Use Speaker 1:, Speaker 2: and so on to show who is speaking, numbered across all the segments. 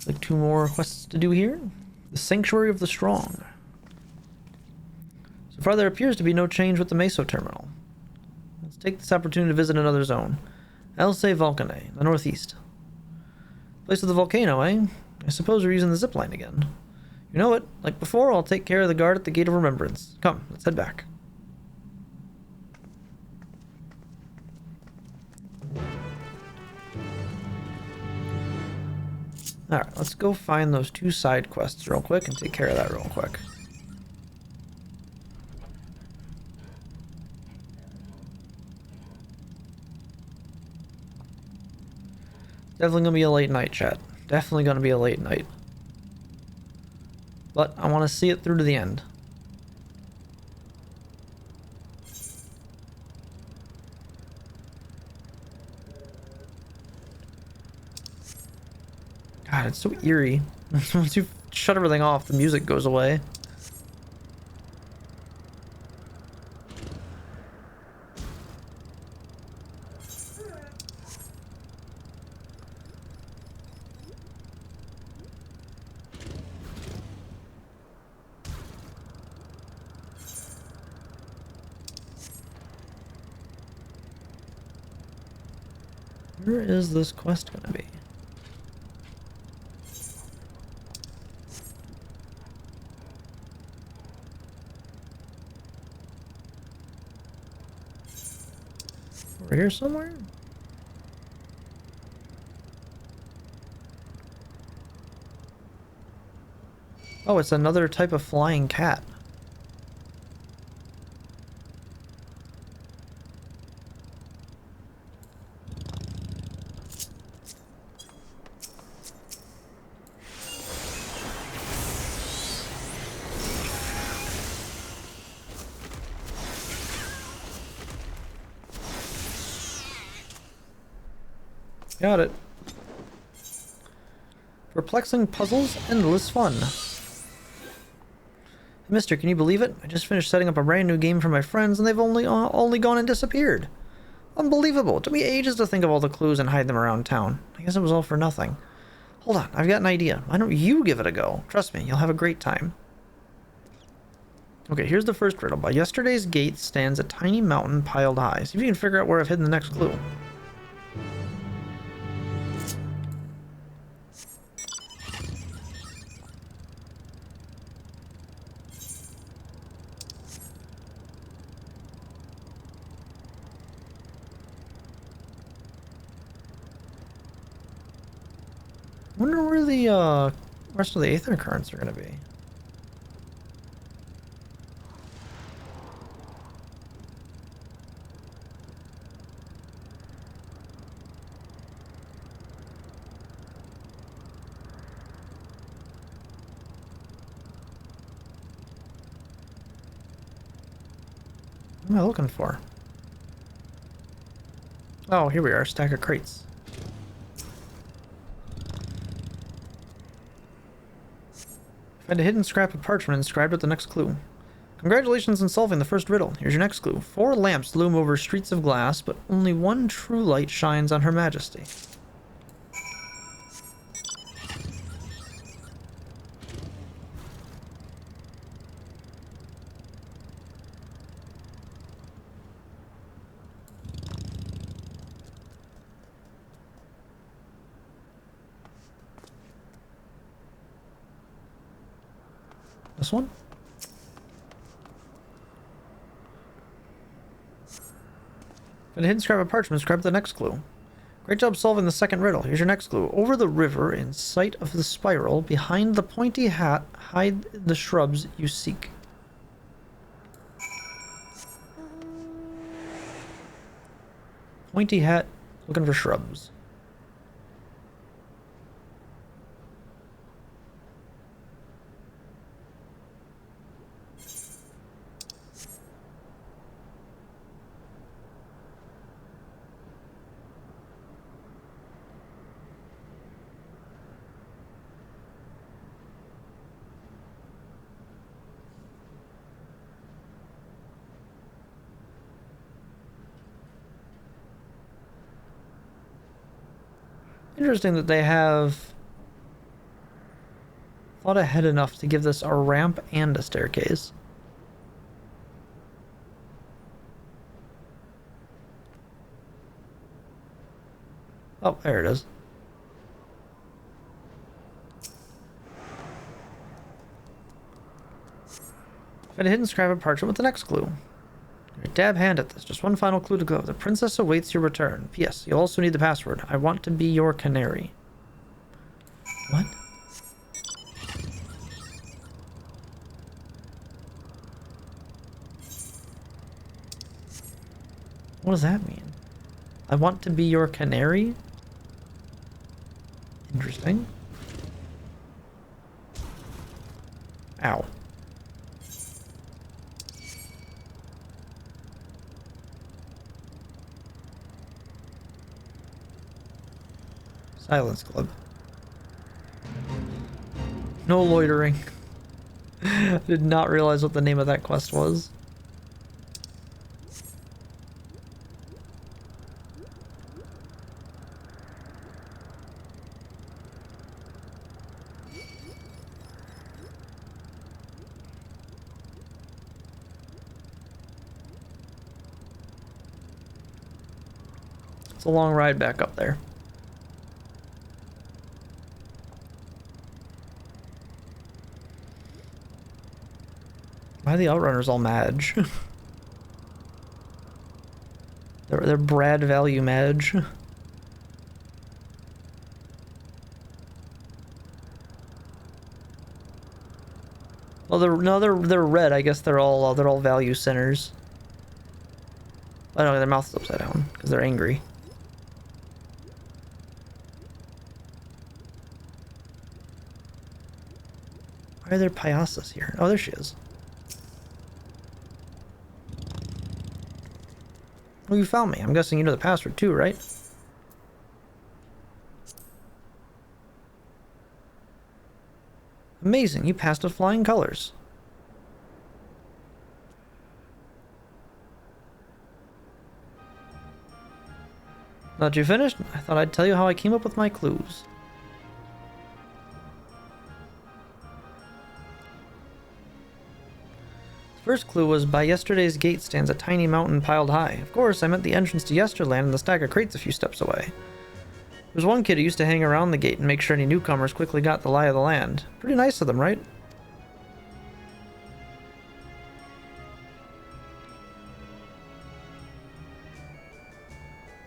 Speaker 1: Like 2 more quests to do here. The Sanctuary of the Strong. So far there appears to be no change with the Meso terminal. Let's take this opportunity to visit another zone. El Volcane, the northeast. Place of the volcano, eh? I suppose we're using the zipline again. You know what? Like before, I'll take care of the guard at the Gate of Remembrance. Come, let's head back. Alright, let's go find those 2 side quests real quick and take care of that real quick. Definitely gonna be a late night, chat. Definitely gonna be a late night. But I want to see it through to the end. God, it's so eerie. Once you shut everything off, the music goes away. Where is this quest gonna be? Over here somewhere? Oh, it's another type of flying cat. Got it. Perplexing puzzles, endless fun. Mister, can you believe it? I just finished setting up a brand new game for my friends and they've only gone and disappeared. Unbelievable. It took me ages to think of all the clues and hide them around town. I guess it was all for nothing. Hold on, I've got an idea. Why don't you give it a go? Trust me, you'll have a great time. Okay, here's the first riddle. By yesterday's gate stands a tiny mountain piled high. See if you can figure out where I've hidden the next clue. I wonder where the rest of the aether currents are going to be. What am I looking for? Oh, here we are, stack of crates. Find a hidden scrap of parchment inscribed with the next clue. Congratulations on solving the first riddle. Here's your next clue. 4 lamps loom over streets of glass, but only one true light shines on Her Majesty. This one? Find a hidden scrap of parchment, inscribed with the next clue. Great job solving the second riddle. Here's your next clue. Over the river, in sight of the spiral, behind the pointy hat, hide the shrubs you seek. Pointy hat, looking for shrubs. Interesting that they have thought ahead enough to give this a ramp and a staircase. Oh, there it is. Got a hidden scrap of parchment with the next clue. You're a dab hand at this. Just one final clue to go. The princess awaits your return. P.S. You'll also need the password. I want to be your canary. What? What does that mean? I want to be your canary? Interesting. Ow. Silence Club. No loitering. I did not realize what the name of that quest was. It's a long ride back up there. Why are the Outrunners all Madge? they're Brad value Madge. Well, they're red. I guess they're all value sinners. I don't know, their mouth's upside down because they're angry. Why are there Pyasas here? Oh, there she is. Well, you found me. I'm guessing you know the password too, right? Amazing. You passed with flying colors. Thought you finished? I thought I'd tell you how I came up with my clues. First clue was, by yesterday's gate stands a tiny mountain piled high. Of course, I meant the entrance to Yesterland and the stack of crates a few steps away. There was one kid who used to hang around the gate and make sure any newcomers quickly got the lie of the land. Pretty nice of them, right?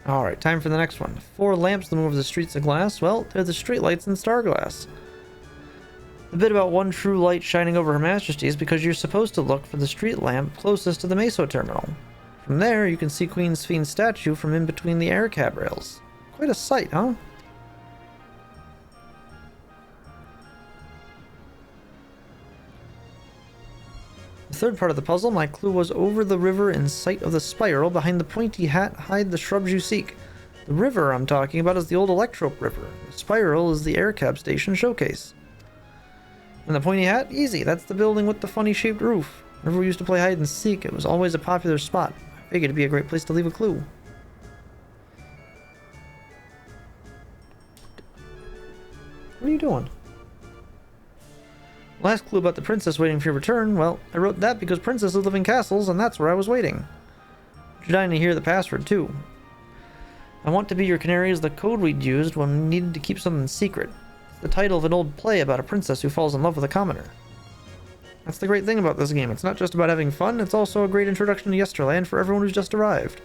Speaker 1: Alright, time for the next one. 4 lamps loom over the streets of glass. Well, they're the streetlights in Starglass. The bit about one true light shining over Her Majesty is because you're supposed to look for the street lamp closest to the Meso terminal. From there, you can see Queen Sphinx's statue from in between the air cab rails. Quite a sight, huh? The third part of the puzzle, my clue was over the river in sight of the spiral. Behind the pointy hat hide the shrubs you seek. The river I'm talking about is the old Electrope River. The spiral is the air cab station showcase. And the pointy hat? Easy. That's the building with the funny shaped roof. Whenever we used to play hide and seek, it was always a popular spot. I figured it'd be a great place to leave a clue. What are you doing? Last clue about the princess waiting for your return. Well, I wrote that because princesses live in castles, and that's where I was waiting. You're dying to hear the password, too. I want to be your canary is the code we'd used when we needed to keep something secret. The title of an old play about a princess who falls in love with a commoner. That's the great thing about this game. It's not just about having fun, it's also a great introduction to Yesterland for everyone who's just arrived.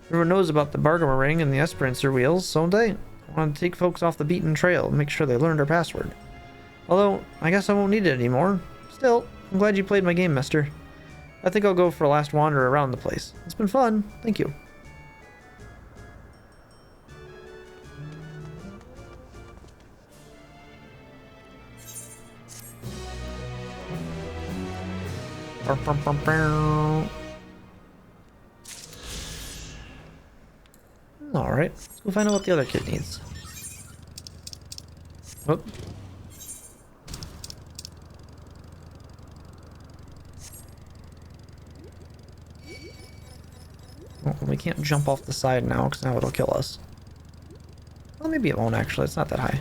Speaker 1: Everyone knows about the Bargamer Ring and the Esperancer wheels, so they want to take folks off the beaten trail and make sure they learned our password. Although, I guess I won't need it anymore. Still, I'm glad you played my game, mister. I think I'll go for a last wander around the place. It's been fun. Thank you. Alright, let's go find out what the other kid needs. Whoop. Well, we can't jump off the side now, because now it'll kill us. Well, maybe it won't actually, it's not that high.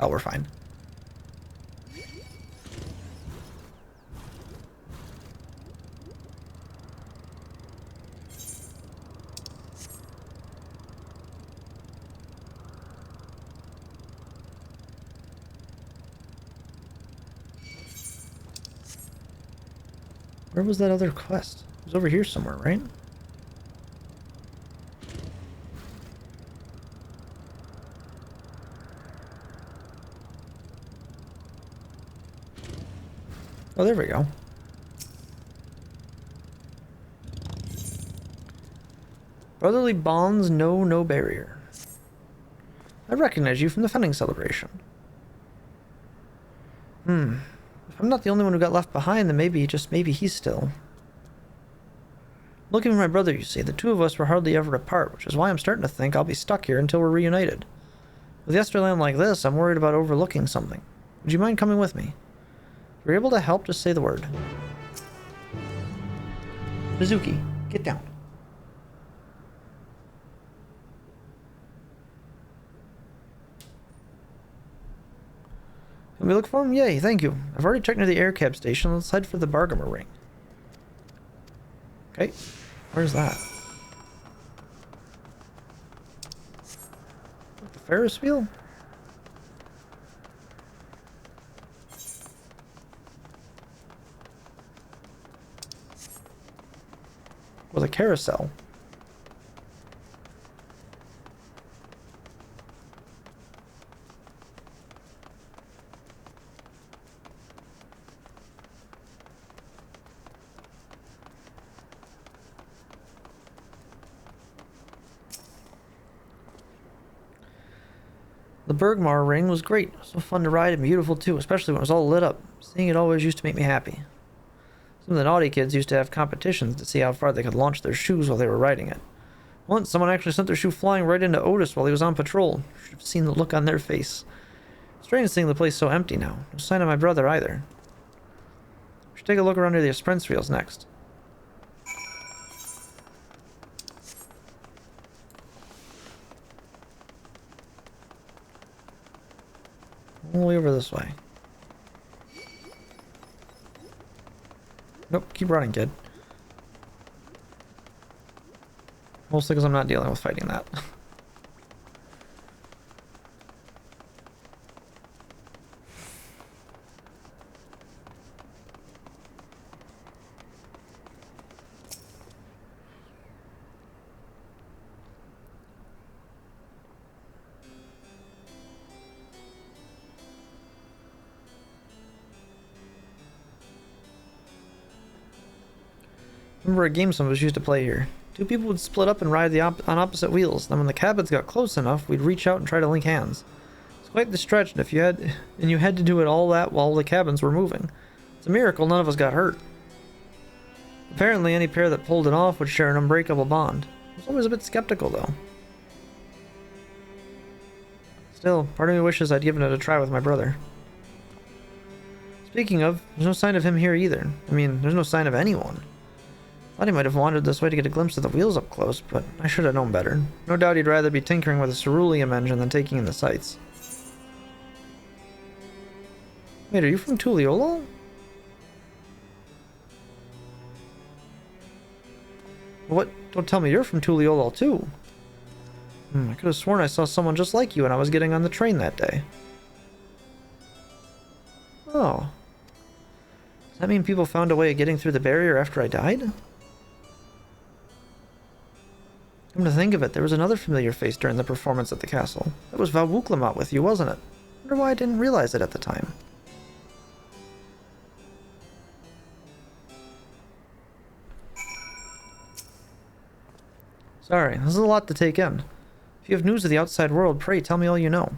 Speaker 1: Oh, we're fine. Where was that other quest? It was over here somewhere, right? Oh, there we go. Brotherly bonds know no barrier. I recognize you from the Fenning celebration. If I'm not the only one who got left behind, then maybe, just maybe, he's still. Looking for my brother, you see, the two of us were hardly ever apart, which is why I'm starting to think I'll be stuck here until we're reunited. With Yesterland like this, I'm worried about overlooking something. Would you mind coming with me? If you're able to help, just say the word. Mizuki, get down. Can we look for him? Yay, thank you. I've already checked near the air cab station. Let's head for the Bargamer ring. Okay, where's that? The Ferris wheel? Or the carousel? The Bergmar ring was great. So fun to ride and beautiful too, especially when it was all lit up. Seeing it always used to make me happy. Some of the naughty kids used to have competitions to see how far they could launch their shoes while they were riding it. Once, someone actually sent their shoe flying right into Otis while he was on patrol. Should have seen the look on their face. Strange seeing the place so empty now. No sign of my brother either. We should take a look around near the Sprints wheels next. All the way over this way. Nope, keep running, kid. Mostly because I'm not dealing with fighting that. Remember a game some of us used to play here. Two people would split up and ride on opposite wheels. Then when the cabins got close enough, we'd reach out and try to link hands. It's quite the stretch, and you had to do it all that while the cabins were moving. It's a miracle none of us got hurt. Apparently, any pair that pulled it off would share an unbreakable bond. I was always a bit skeptical, though. Still, part of me wishes I'd given it a try with my brother. Speaking of, there's no sign of him here either. I mean, there's no sign of anyone. Thought he might have wandered this way to get a glimpse of the wheels up close, but I should have known better. No doubt he'd rather be tinkering with a ceruleum engine than taking in the sights. Wait, are you from Tuliolo? What? Don't tell me you're from Tuliolo too. I could have sworn I saw someone just like you when I was getting on the train that day. Oh. Does that mean people found a way of getting through the barrier after I died? Come to think of it, there was another familiar face during the performance at the castle. That was Val Wuklamot with you, wasn't it? Wonder why I didn't realize it at the time. Sorry, this is a lot to take in. If you have news of the outside world, pray tell me all you know.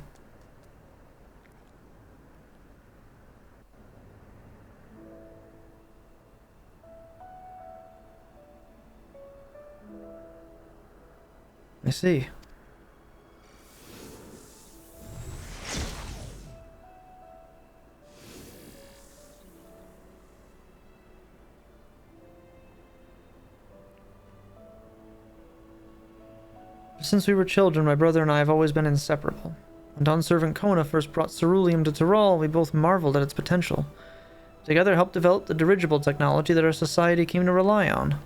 Speaker 1: I see. Since we were children, my brother and I have always been inseparable. When Dawn Servant Kona first brought ceruleum to Tyrol, we both marveled at its potential. Together helped develop the dirigible technology that our society came to rely on.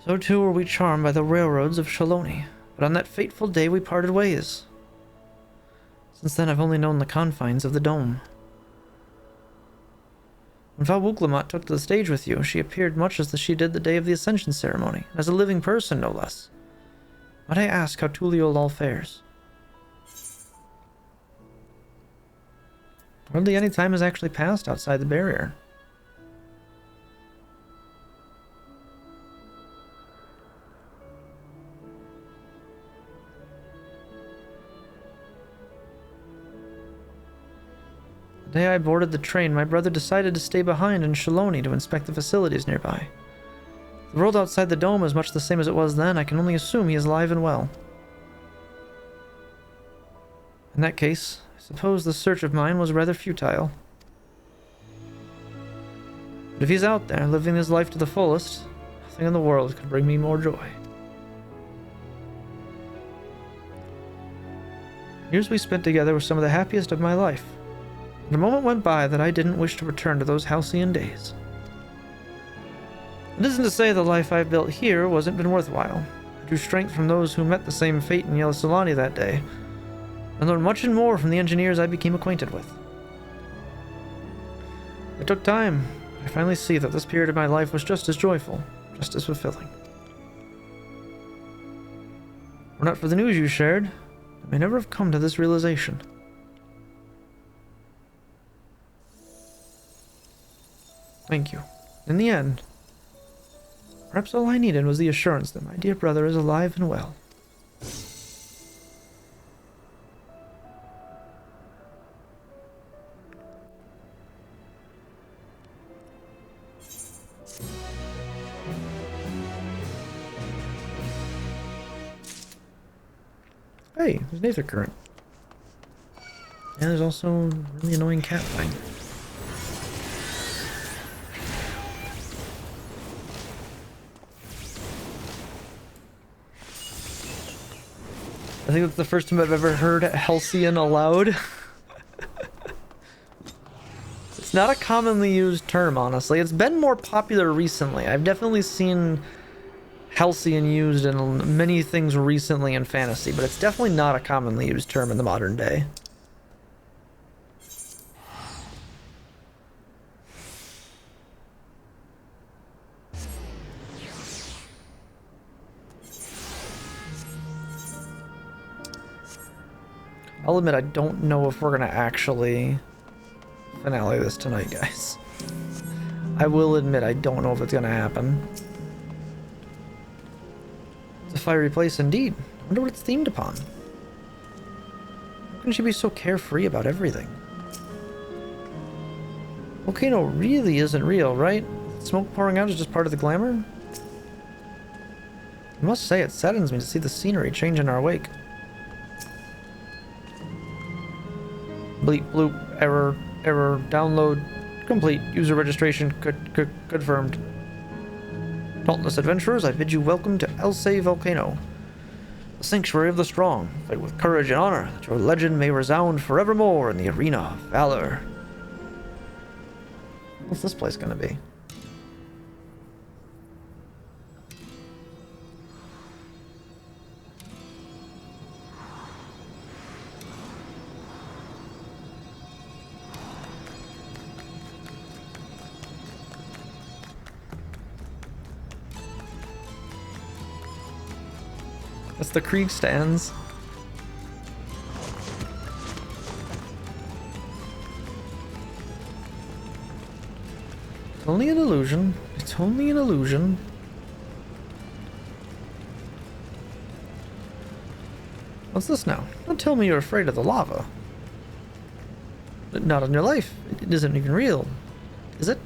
Speaker 1: So too were we charmed by the railroads of Shaloni, but on that fateful day we parted ways. Since then I've only known the confines of the dome. When Val Wuklamat took to the stage with you, she appeared much as she did the day of the Ascension ceremony, as a living person, no less. Might I ask how Tuliolal fares? Hardly any time has actually passed outside the barrier. The day I boarded the train, my brother decided to stay behind in Shaloni to inspect the facilities nearby. The world outside the dome is much the same as it was then. I can only assume he is alive and well. In that case, I suppose the search of mine was rather futile. But if he's out there, living his life to the fullest, nothing in the world could bring me more joy. Years we spent together were some of the happiest of my life. And a moment went by that I didn't wish to return to those halcyon days. It isn't to say the life I've built here wasn't been worthwhile. I drew strength from those who met the same fate in Yelisolani that day, and learned much and more from the engineers I became acquainted with. It took time. I finally see that this period of my life was just as joyful, just as fulfilling. Were not for the news you shared, I may never have come to this realization. Thank you. In the end, perhaps all I needed was the assurance that my dear brother is alive and well. Hey, there's an Aether Current. And there's also a really annoying cat thing. I think that's the first time I've ever heard Halcyon aloud. It's not a commonly used term, honestly. It's been more popular recently. I've definitely seen Halcyon used in many things recently in fantasy, but it's definitely not a commonly used term in the modern day. I'll admit I don't know if we're gonna actually finale this tonight, guys. I will admit I don't know if it's gonna happen. It's a fiery place indeed. I wonder what it's themed upon. How can she be so carefree about everything? Volcano really isn't real, right? Smoke pouring out is just part of the glamour? I must say it saddens me to see the scenery change in our wake. Bleep bloop, error, download complete, user registration confirmed. Dauntless adventurers, I bid you welcome to Elsay Volcano, the sanctuary of the strong. Fight with courage and honor, that your legend may resound forevermore in the arena of valor. What's this place gonna be? That's the Krieg stands. It's only an illusion. It's only an illusion. What's this now? Don't tell me you're afraid of the lava. Not in your life. It isn't even real. Is it?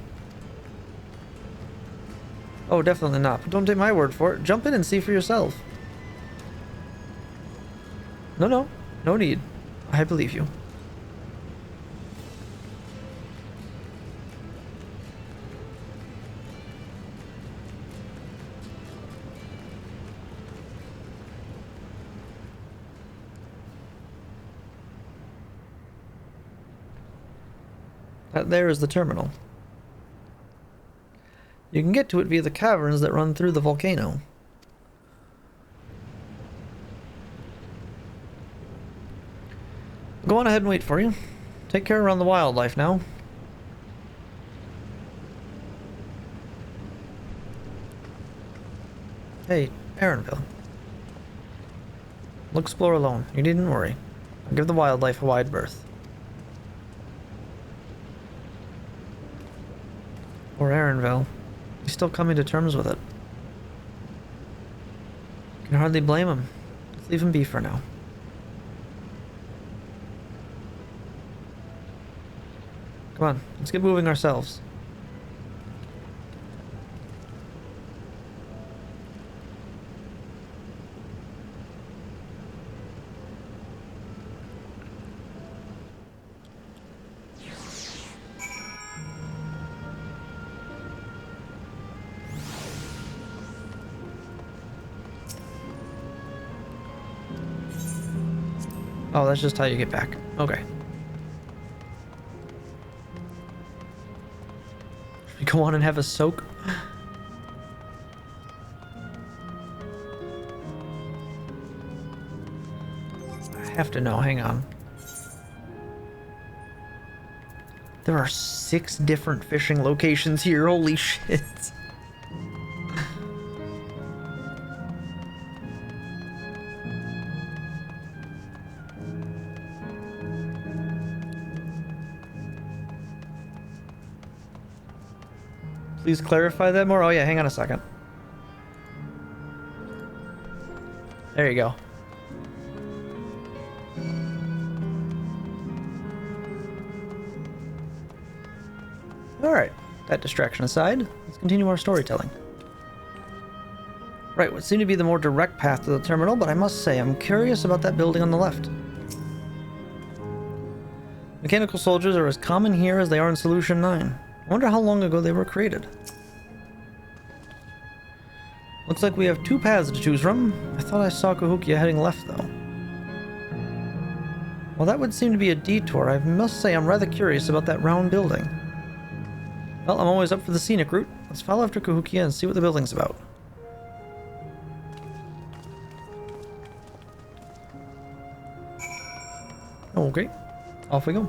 Speaker 1: Oh, definitely not. But don't take my word for it. Jump in and see for yourself. No, no need. I believe you. That there is the terminal. You can get to it via the caverns that run through the volcano. Go on ahead and wait for you. Take care around the wildlife now. Hey, Aaronville. We'll explore alone. You needn't worry. I'll give the wildlife a wide berth. Or Aaronville. He's still coming to terms with it. Can hardly blame him. Let's leave him be for now. Come on, let's get moving ourselves. Oh, that's just how you get back. Okay. Should we go on and have a soak? I have to know, hang on. There are 6 different fishing locations here, holy shit. Please clarify that more. Oh yeah, hang on a second. There you go. Alright, that distraction aside, let's continue our storytelling. Right, what seemed to be the more direct path to the terminal, but I must say, I'm curious about that building on the left. Mechanical soldiers are as common here as they are in Solution 9. I wonder how long ago they were created. Looks like we have 2 paths to choose from. I thought I saw Cahokia heading left, though. Well, that would seem to be a detour. I must say I'm rather curious about that round building. Well, I'm always up for the scenic route. Let's follow after Cahokia and see what the building's about. Okay, off we go.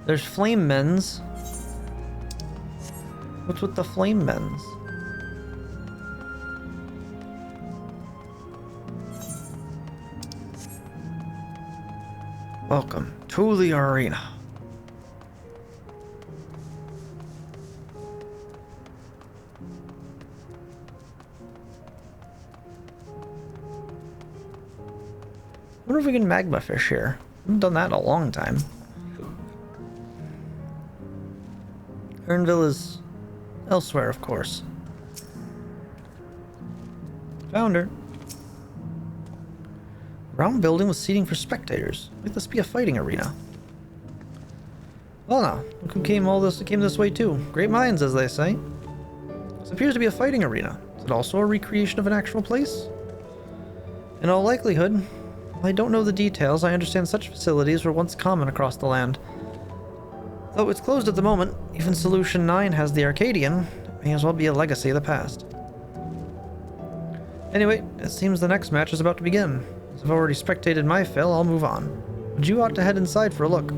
Speaker 1: There's flame men's. What's with the flame men's? Welcome to the arena. I wonder if we can magma fish here. I haven't done that in a long time. Ernville is elsewhere, of course. Found her. Round building with seating for spectators. Like this be a fighting arena. Well now, look who came this way too. Great minds, as they say. This appears to be a fighting arena. Is it also a recreation of an actual place? In all likelihood, while I don't know the details, I understand such facilities were once common across the land. Though it's closed at the moment, even Solution 9 has the Arcadian. It may as well be a legacy of the past. Anyway, it seems the next match is about to begin. As I've already spectated my fill, I'll move on. But you ought to head inside for a look.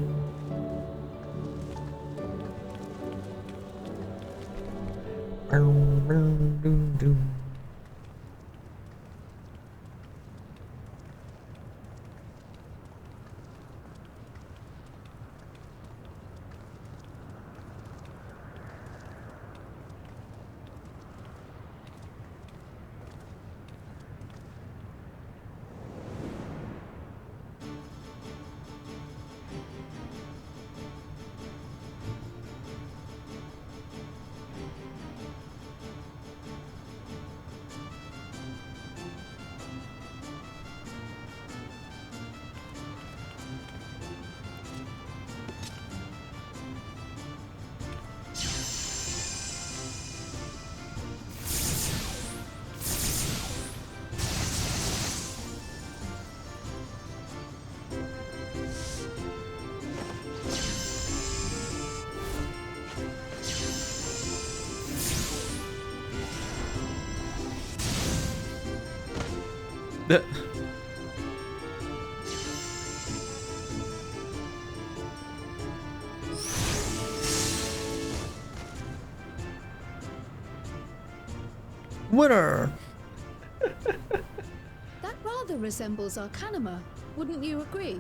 Speaker 1: Winner!
Speaker 2: That rather resembles Arcanima, wouldn't you agree?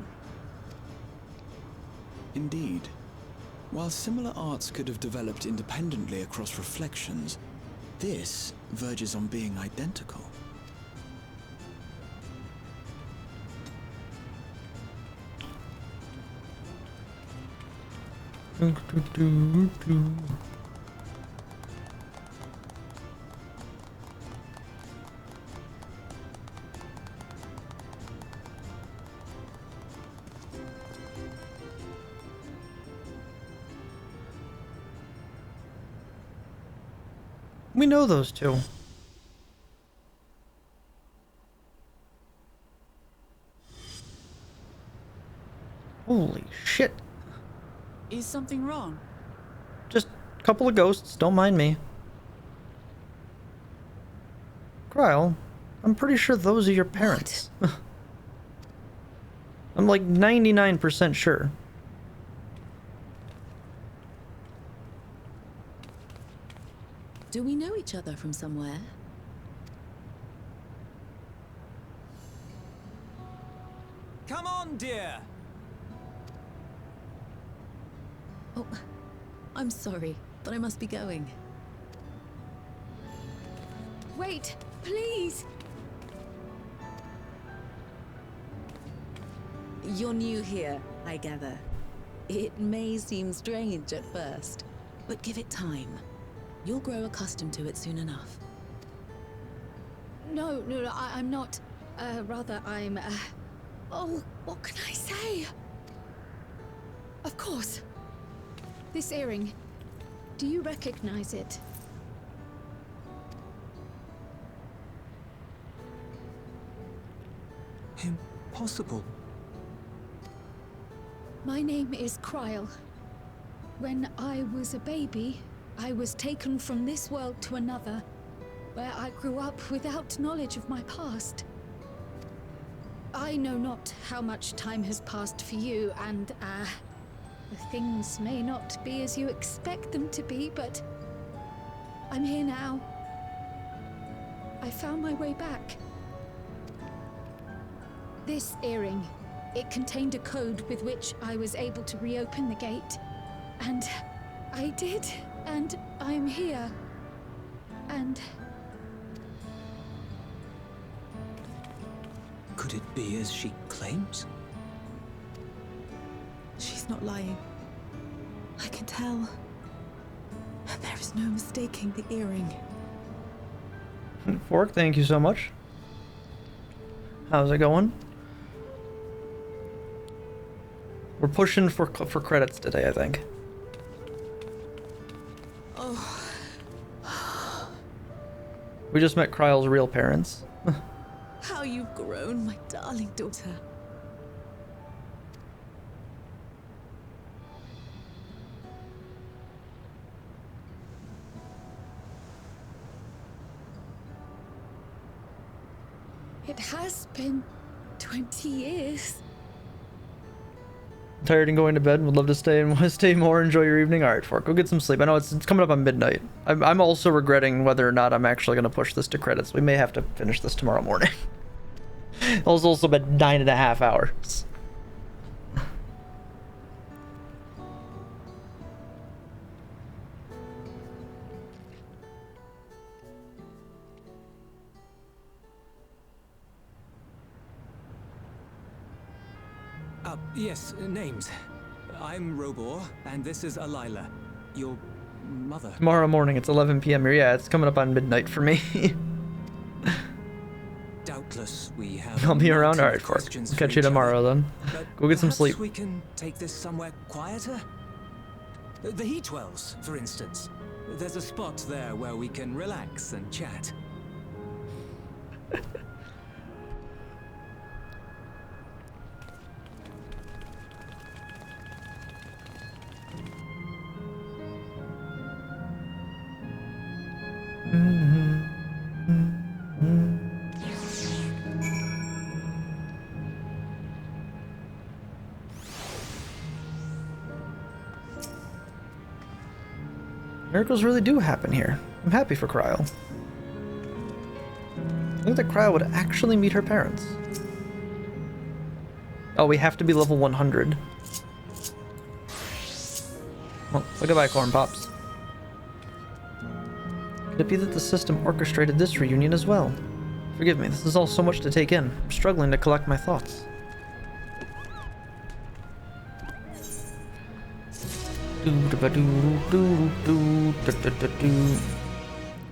Speaker 3: Indeed. While similar arts could have developed independently across reflections, this verges on being identical.
Speaker 1: We know those two. Holy shit.
Speaker 4: Is something wrong?
Speaker 1: Just a couple of ghosts, don't mind me. Krile, I'm pretty sure those are your parents. I'm like 99% sure.
Speaker 4: Do we know each other from somewhere?
Speaker 5: Come on, dear!
Speaker 4: Oh, I'm sorry, but I must be going.
Speaker 2: Wait, please!
Speaker 4: You're new here, I gather. It may seem strange at first, but give it time. You'll grow accustomed to it soon enough.
Speaker 2: No, I'm not. Rather, I'm, Oh, what can I say? Of course. This earring. Do you recognize it?
Speaker 5: Impossible.
Speaker 2: My name is Krile. When I was a baby, I was taken from this world to another, where I grew up without knowledge of my past. I know not how much time has passed for you, and, things may not be as you expect them to be, but I'm here now. I found my way back. This earring, it contained a code with which I was able to reopen the gate. And I did, and I'm here. And...
Speaker 5: Could it be as she claims?
Speaker 4: She's not lying. I can tell. There is no mistaking the earring.
Speaker 1: Fork, thank you so much. How's it going? We're pushing for credits today, I think.
Speaker 4: Oh.
Speaker 1: We just met Krile's real parents.
Speaker 4: How you've grown, my darling daughter.
Speaker 2: it has been 20 years.
Speaker 1: Tired and going to bed? Would love to stay and stay more. Enjoy your evening. All right, Fork, go get some sleep. I know it's coming up on midnight. I'm also regretting whether or not I'm actually going to push this to credits. We may have to finish this tomorrow morning. It's also been 9.5 hours.
Speaker 5: Yes, names. I'm Robor, and this is Alila, your mother.
Speaker 1: Tomorrow morning, it's 11 p.m. here. Yeah, it's coming up on midnight for me.
Speaker 5: Doubtless, we have.
Speaker 1: I'll be around. All right, Fork.
Speaker 5: Questions for
Speaker 1: Catch you
Speaker 5: each
Speaker 1: tomorrow
Speaker 5: other,
Speaker 1: then.
Speaker 5: but
Speaker 1: Go get some
Speaker 5: perhaps
Speaker 1: sleep.
Speaker 5: We can take this somewhere quieter. The heat wells, for instance. There's a spot there where we can relax and chat.
Speaker 1: Miracles really do happen here. I'm happy for Krile. I think that Krile would actually meet her parents. Oh, we have to be level 100. Well, goodbye, Corn Pops. Could it be that the system orchestrated this reunion as well? Forgive me, this is all so much to take in. I'm struggling to collect my thoughts.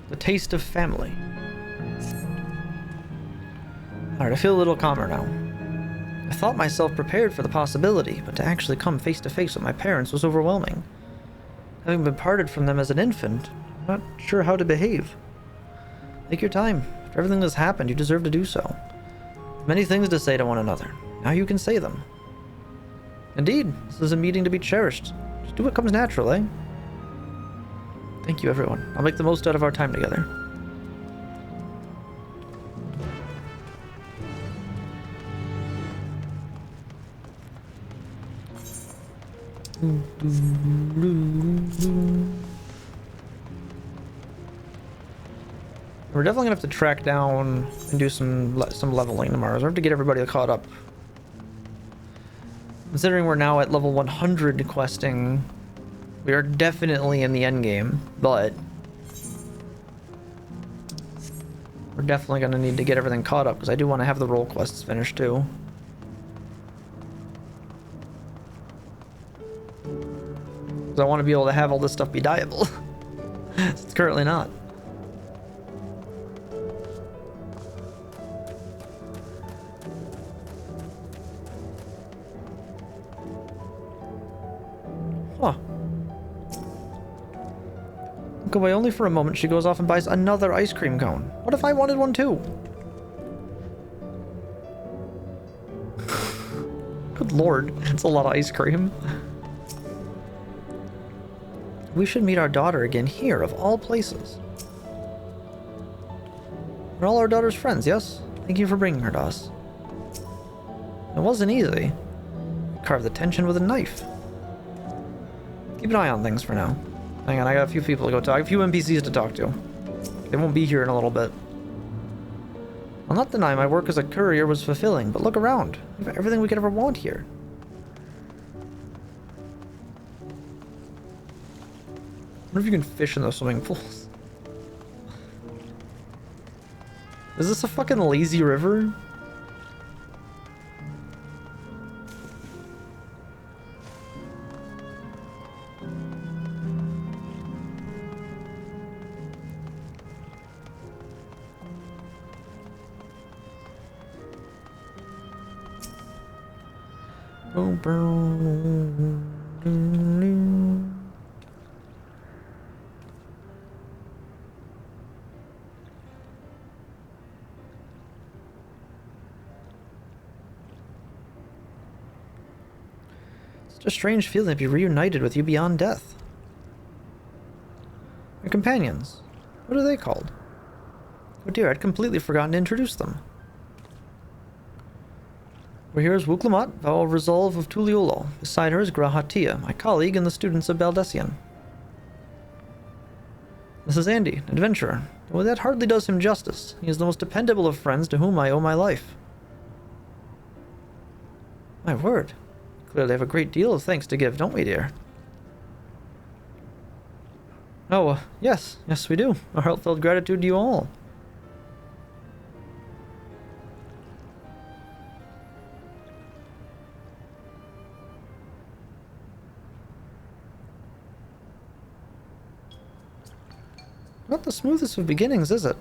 Speaker 1: The taste of family. Alright, I feel a little calmer now. I thought myself prepared for the possibility, but to actually come face to face with my parents was overwhelming. Having been parted from them as an infant, I'm not sure how to behave. Take your time. After everything that's happened, you deserve to do so. Many things to say to one another. Now you can say them. Indeed, this is a meeting to be cherished. Just do what comes natural, eh? Thank you, everyone. I'll make the most out of our time together. We're definitely gonna have to track down and do some leveling tomorrow. So we have to get everybody caught up. Considering we're now at level 100 questing, we are definitely in the end game, but we're definitely gonna need to get everything caught up because I do want to have the role quests finished too. Because I want to be able to have all this stuff be dyeable. It's currently not. Huh. Look away only for a moment, she goes off and buys another ice cream cone. What if I wanted one too? Good lord, it's a lot of ice cream. We should meet our daughter again here, of all places. We're all our daughter's friends, yes? Thank you for bringing her to us. It wasn't easy. Carve the tension with a knife. Keep an eye on things for now. Hang on, I got a few people to go talk, a few NPCs to talk to. They won't be here in a little bit. I'll not deny my work as a courier was fulfilling, but look around. We have everything we could ever want here. I wonder if you can fish in those swimming pools. Is this a fucking lazy river? It's a strange feeling to be reunited with you beyond death. Your companions. What are they called? Oh dear, I'd completely forgotten to introduce them. We're here as Wuklamat, Vow of Resolve of Tuliolo. Beside her is Grahatia, my colleague and the students of Baldessian. This is Andy, an adventurer. Well, that hardly does him justice. He is the most dependable of friends to whom I owe my life. My word. Clearly have a great deal of thanks to give, don't we, dear? Oh, yes. Yes, we do. Our heartfelt gratitude to you all. Not the smoothest of beginnings, is it?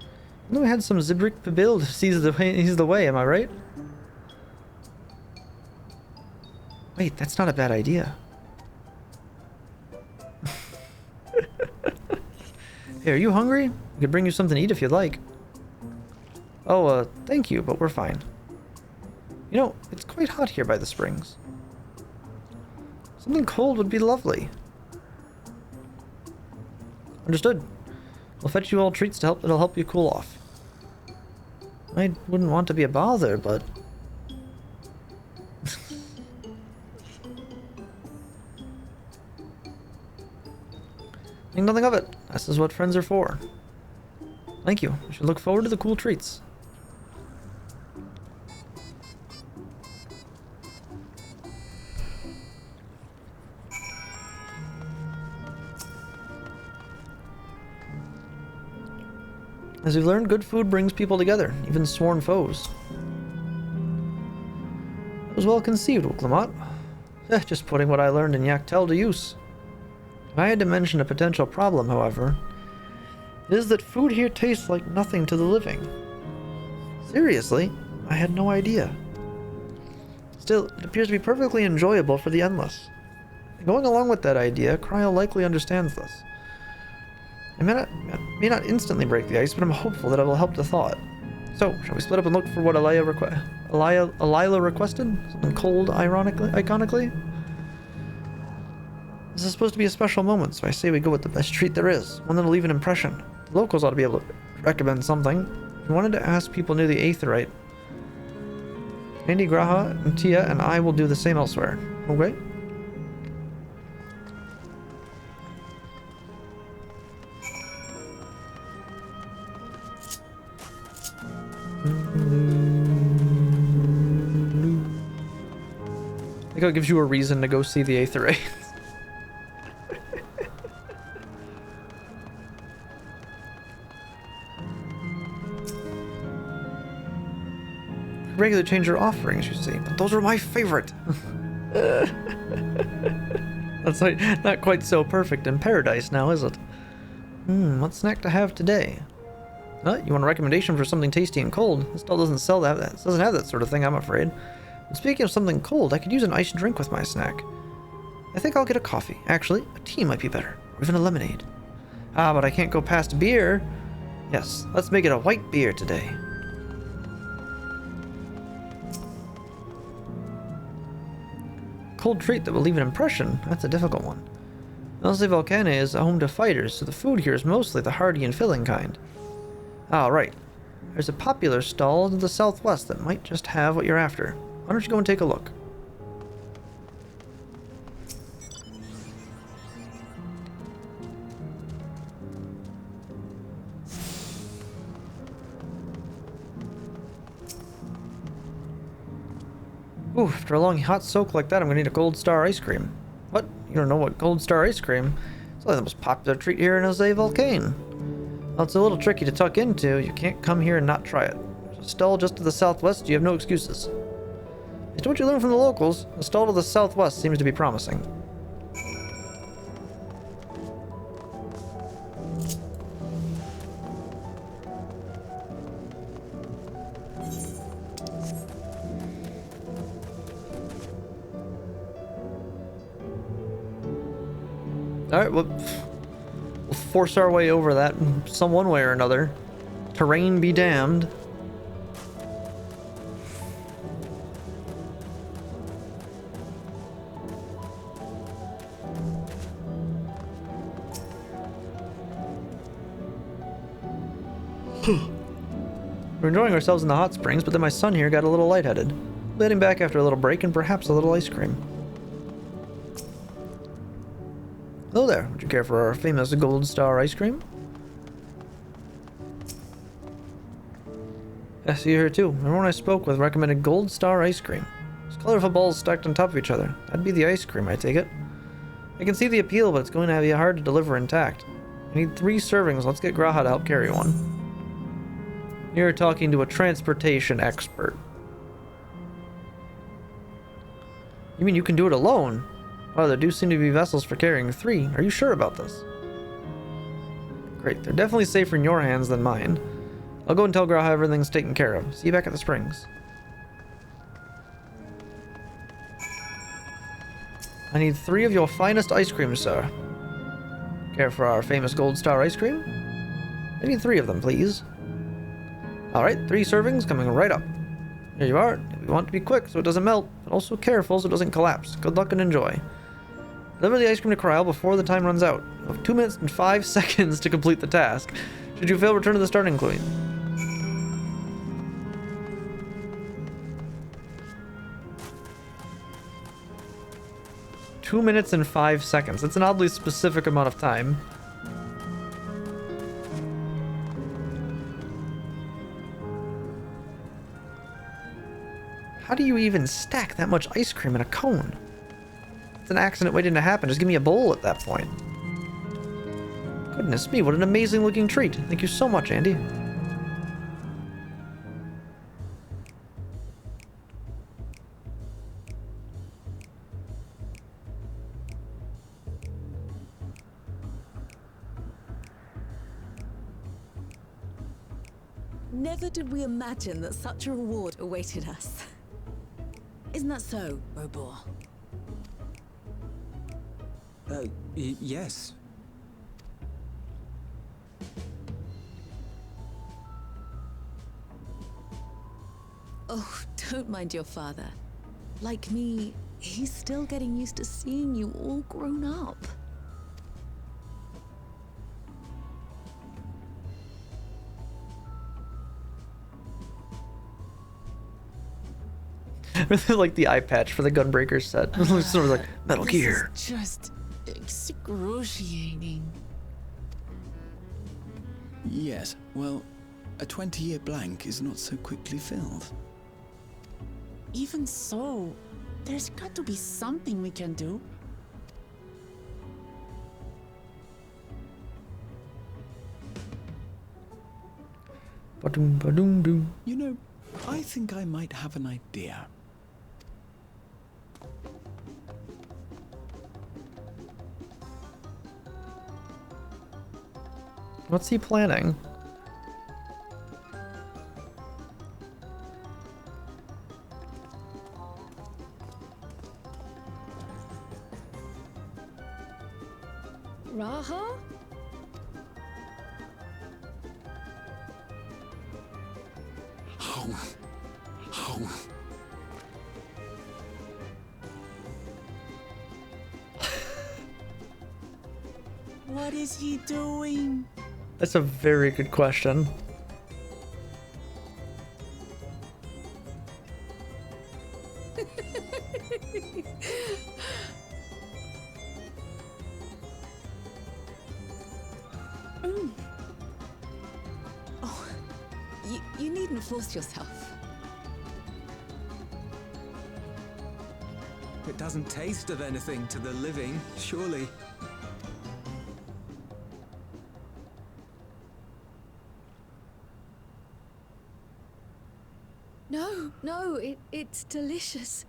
Speaker 1: I know we had some Zibrik Pabil to seize the way, am I right? Wait, that's not a bad idea. Hey, are you hungry? I could bring you something to eat if you'd like. Oh, thank you, but we're fine. You know, it's quite hot here by the springs. Something cold would be lovely. Understood. We'll fetch you all treats that'll help you cool off. I wouldn't want to be a bother, but... think nothing of it. This is what friends are for. Thank you. I should look forward to the cool treats. As we've learned, good food brings people together, even sworn foes. It was well conceived, Clement. Just putting what I learned in Yaktel to use. If I had to mention a potential problem, however, it is that food here tastes like nothing to the living. Seriously, I had no idea. Still, it appears to be perfectly enjoyable for the endless. Going along with that idea, Krile likely understands this. I may not instantly break the ice, but I'm hopeful that it will help the thought. So, shall we split up and look for what Lila requested? Something cold, iconically? This is supposed to be a special moment, so I say we go with the best treat there is. One that'll leave an impression. The locals ought to be able to recommend something. If you wanted to ask people near the Aetherite, Andy, Graha, and Tia, and I will do the same elsewhere. Okay? I think it gives you a reason to go see the Aetherite. Regularly change your offerings, you see, but those are my favorite. That's like not quite so perfect in paradise now, is it? What snack to have today? You want a recommendation for something tasty and cold? This stall doesn't sell that. It doesn't have that sort of thing, I'm afraid. But speaking of something cold, I could use an iced drink with my snack. I think I'll get a coffee. Actually, a tea might be better, or even a lemonade. But I can't go past beer. Yes, let's make it a white beer today. Cold treat that will leave an impression. That's a difficult one. Mostly Volcane is a home to fighters, so the food here is mostly the hearty and filling kind. Right. There's a popular stall to the southwest that might just have what you're after. Why don't you go and take a look? Ooh, after a long hot soak like that, I'm gonna need a Gold Star ice cream. What? You don't know what Gold Star ice cream? It's like the most popular treat here in Jose Volcane. Well, it's a little tricky to tuck into. You can't come here and not try it. There's a stall just to the southwest. You have no excuses. Based on what you learn from the locals, the stall to the southwest seems to be promising. Alright, we'll force our way over that some one way or another. Terrain be damned. We're enjoying ourselves in the hot springs, but then my son here got a little lightheaded. We'll be heading back after a little break and perhaps a little ice cream. Hello there. Would you care for our famous Gold Star ice cream? Yes, you here too. Everyone I spoke with recommended Gold Star ice cream. It's colorful balls stacked on top of each other. That'd be the ice cream, I take it. I can see the appeal, but it's going to be hard to deliver intact. I need 3 servings. Let's get Graha to help carry one. You're talking to a transportation expert. You mean you can do it alone? Wow, there do seem to be vessels for carrying 3. Are you sure about this? Great, they're definitely safer in your hands than mine. I'll go and tell Graha everything's taken care of. See you back at the springs. I need 3 of your finest ice cream, sir. Care for our famous Gold Star ice cream? I need 3 of them, please. Alright, 3 servings coming right up. Here you are. We want to be quick so it doesn't melt, but also careful so it doesn't collapse. Good luck and enjoy. Deliver the ice cream to Krile before the time runs out. You have 2 minutes and 5 seconds to complete the task. Should you fail, return to the starting point. "2 minutes and 5 seconds. That's an oddly specific amount of time. How do you even stack that much ice cream in a cone? It's an accident waiting to happen. Just give me a bowl at that point. Goodness me, what an amazing looking treat. Thank you so much, Andy.
Speaker 4: Never did we imagine that such a reward awaited us. Isn't that so, Robor?
Speaker 5: Yes.
Speaker 4: Oh, don't mind your father. Like me, he's still getting used to seeing you all grown up.
Speaker 1: Really like the eye patch for the Gunbreaker set. It looks sort of like Metal Gear.
Speaker 6: This is just excruciating.
Speaker 3: Yes, well, a 20-year blank is not so quickly filled.
Speaker 6: Even so, there's got to be something we can do.
Speaker 1: Ba-doom, ba-doom, doom.
Speaker 3: You know, I think I might have an idea.
Speaker 1: What's he planning?
Speaker 2: Raha?
Speaker 6: What is he doing?
Speaker 1: That's a very good question.
Speaker 4: Oh, you needn't force yourself.
Speaker 5: It doesn't taste of anything to the living, surely.
Speaker 2: No, it's delicious.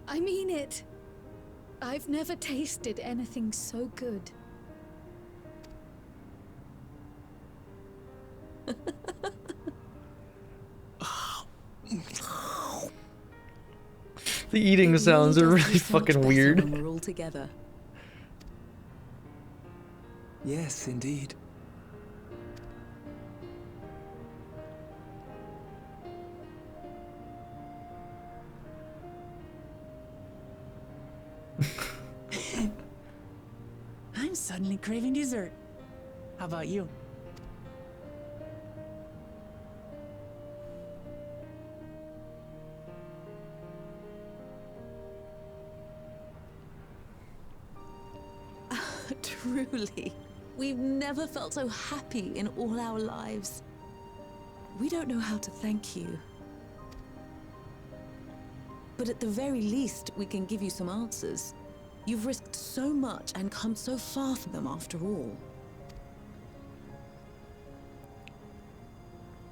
Speaker 2: I mean it. I've never tasted anything so good.
Speaker 1: The eating sounds are really fucking weird.
Speaker 4: When we're all together.
Speaker 5: Yes, indeed.
Speaker 6: I'm suddenly craving dessert. How about you?
Speaker 4: Truly, we've never felt so happy in all our lives. We don't know how to thank you. But at the very least, we can give you some answers. You've risked so much and come so far from them after all.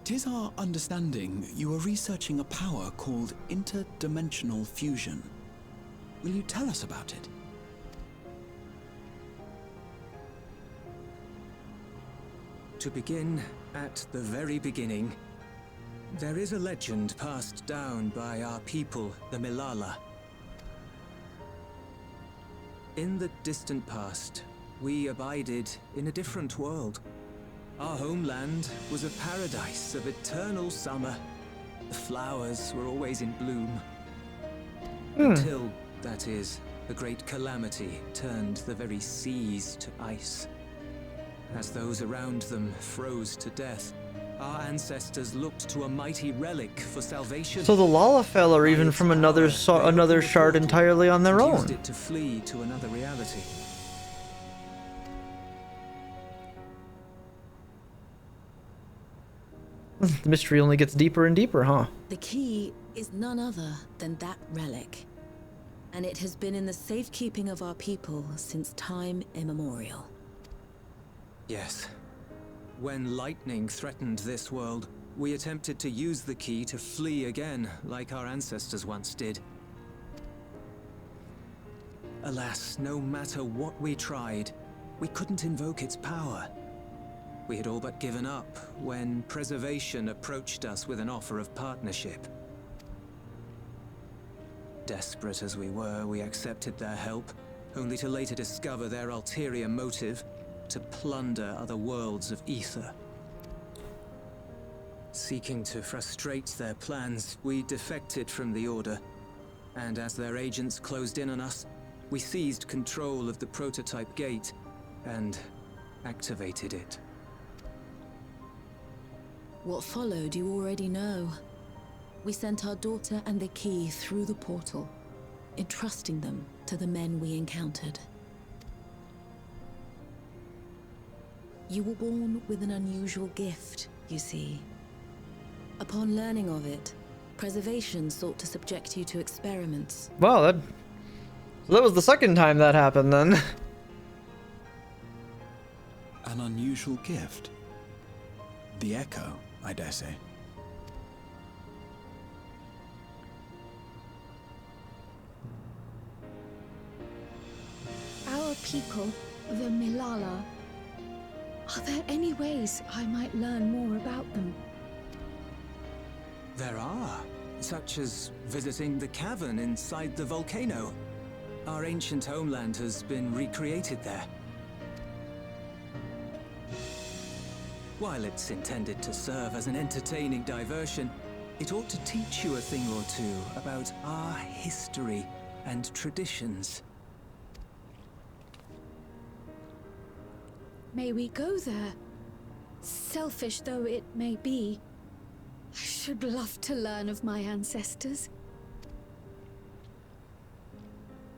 Speaker 3: 'Tis our understanding you are researching a power called interdimensional fusion. Will you tell us about it?
Speaker 5: To begin at the very beginning, there is a legend passed down by our people, the Milala. In the distant past, we abided in a different world. Our homeland was a paradise of eternal summer. The flowers were always in bloom. Until, that is, a great calamity turned the very seas to ice. As those around them froze to death, our ancestors looked to a mighty relic for salvation.
Speaker 1: So the Lalafell are even from another shard entirely on their own.
Speaker 5: Used it to flee to another reality.
Speaker 1: The mystery only gets deeper and deeper, huh?
Speaker 4: The key is none other than that relic. And it has been in the safekeeping of our people since time immemorial.
Speaker 5: Yes. When lightning threatened this world, we attempted to use the key to flee again, like our ancestors once did. Alas, no matter what we tried, we couldn't invoke its power. We had all but given up when Preservation approached us with an offer of partnership. Desperate as we were, we accepted their help, only to later discover their ulterior motive: to plunder other worlds of ether. Seeking to frustrate their plans, we defected from the Order, and as their agents closed in on us, we seized control of the prototype gate and activated it.
Speaker 4: What followed you already know. We sent our daughter and the key through the portal, entrusting them to the men we encountered. You were born with an unusual gift, you see. Upon learning of it, Preservation sought to subject you to experiments.
Speaker 1: Wow, that was the second time that happened then.
Speaker 3: An unusual gift. The echo, I dare say.
Speaker 2: Our people, the Milala. Are there any ways I might learn more about them?
Speaker 5: There are, such as visiting the cavern inside the volcano. Our ancient homeland has been recreated there. While it's intended to serve as an entertaining diversion, it ought to teach you a thing or two about our history and traditions.
Speaker 2: May we go there? Selfish though it may be, I should love to learn of my ancestors.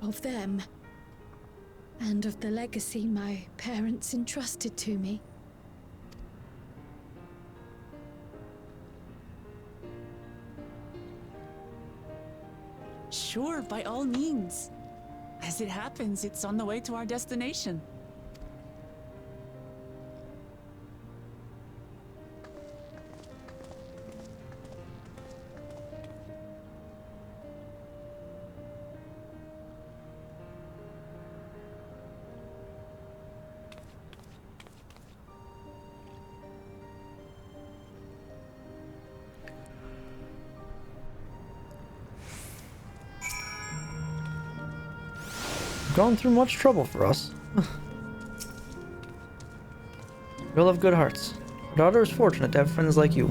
Speaker 2: Of them. And of the legacy my parents entrusted to me.
Speaker 6: Sure, by all means. As it happens, it's on the way to our destination.
Speaker 1: Gone through much trouble for us. You'll have good hearts. Our daughter is fortunate to have friends like you.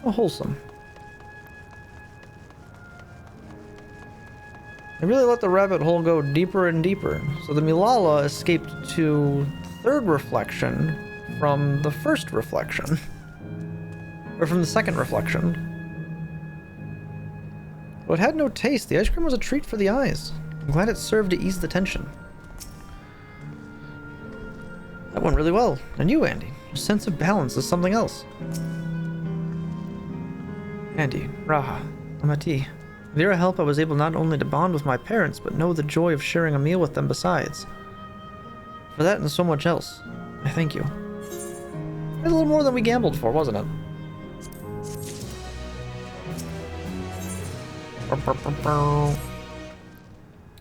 Speaker 1: How wholesome. I really let the rabbit hole go deeper and deeper. So the Milala escaped to third reflection from the first reflection. Or from the second reflection. Though it had no taste, the ice cream was a treat for the eyes. I'm glad it served to ease the tension. That went really well. And you, Andy. Your sense of balance is something else. Andy, Raha, Amati. With your help, I was able not only to bond with my parents, but know the joy of sharing a meal with them besides. For that and so much else, I thank you. It was a little more than we gambled for, wasn't it?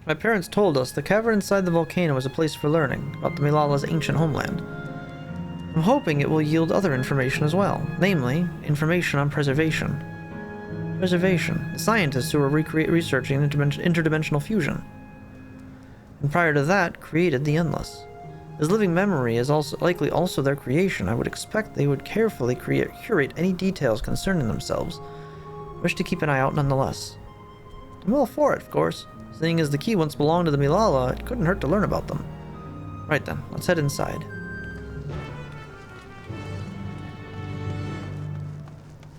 Speaker 1: My parents told us the cavern inside the volcano is a place for learning about the Milala's ancient homeland. I'm hoping it will yield other information as well, namely, information on preservation. Preservation, the scientists who were researching interdimensional fusion. And prior to that, created the Endless. As living memory is also likely also their creation, I would expect they would carefully curate any details concerning themselves. I wish to keep an eye out nonetheless. I'm all for it, of course. Seeing as the key once belonged to the Milala, it couldn't hurt to learn about them. Right then, let's head inside.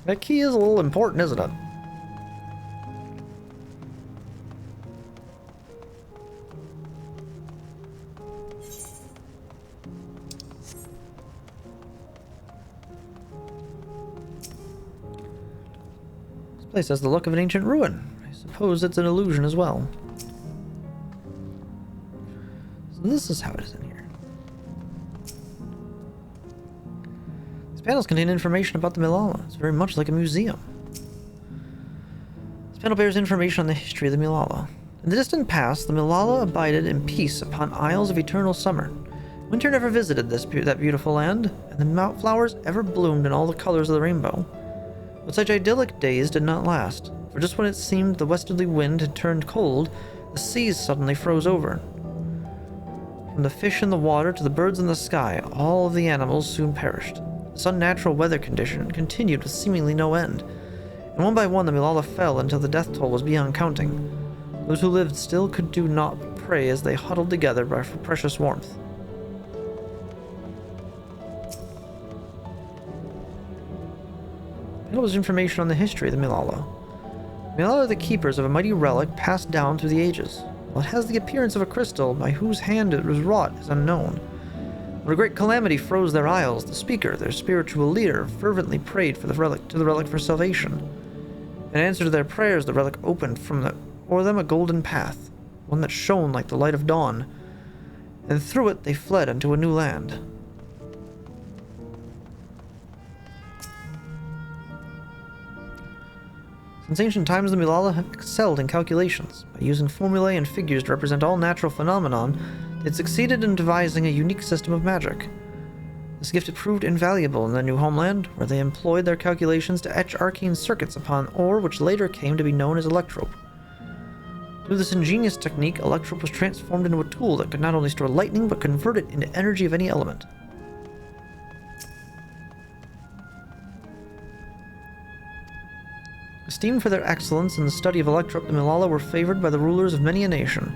Speaker 1: That key is a little important, isn't it? This place has the look of an ancient ruin. I suppose it's an illusion as well. So this is how it is in here. These panels contain information about the Milala. It's very much like a museum. This panel bears information on the history of the Milala. In the distant past, the Milala abided in peace upon isles of eternal summer. Winter never visited that beautiful land, and the flowers ever bloomed in all the colors of the rainbow. But such idyllic days did not last, for just when it seemed the westerly wind had turned cold, the seas suddenly froze over. From the fish in the water to the birds in the sky, all of the animals soon perished. This unnatural weather condition continued with seemingly no end, and one by one the Milala fell until the death toll was beyond counting. Those who lived still could do naught but pray as they huddled together for precious warmth. It was information on the history of the Milala. Milala are the keepers of a mighty relic passed down through the ages. While it has the appearance of a crystal, by whose hand it was wrought is unknown. When a great calamity froze their isles, the speaker, their spiritual leader, fervently prayed for the relic for salvation. In answer to their prayers, the relic opened for them a golden path, one that shone like the light of dawn, and through it they fled into a new land. Since ancient times, the Milala have excelled in calculations. By using formulae and figures to represent all natural phenomenon, they had succeeded in devising a unique system of magic. This gift had proved invaluable in their new homeland, where they employed their calculations to etch arcane circuits upon ore which later came to be known as electrope. Through this ingenious technique, electrope was transformed into a tool that could not only store lightning, but convert it into energy of any element. Esteemed for their excellence in the study of electrope, the Milala were favored by the rulers of many a nation.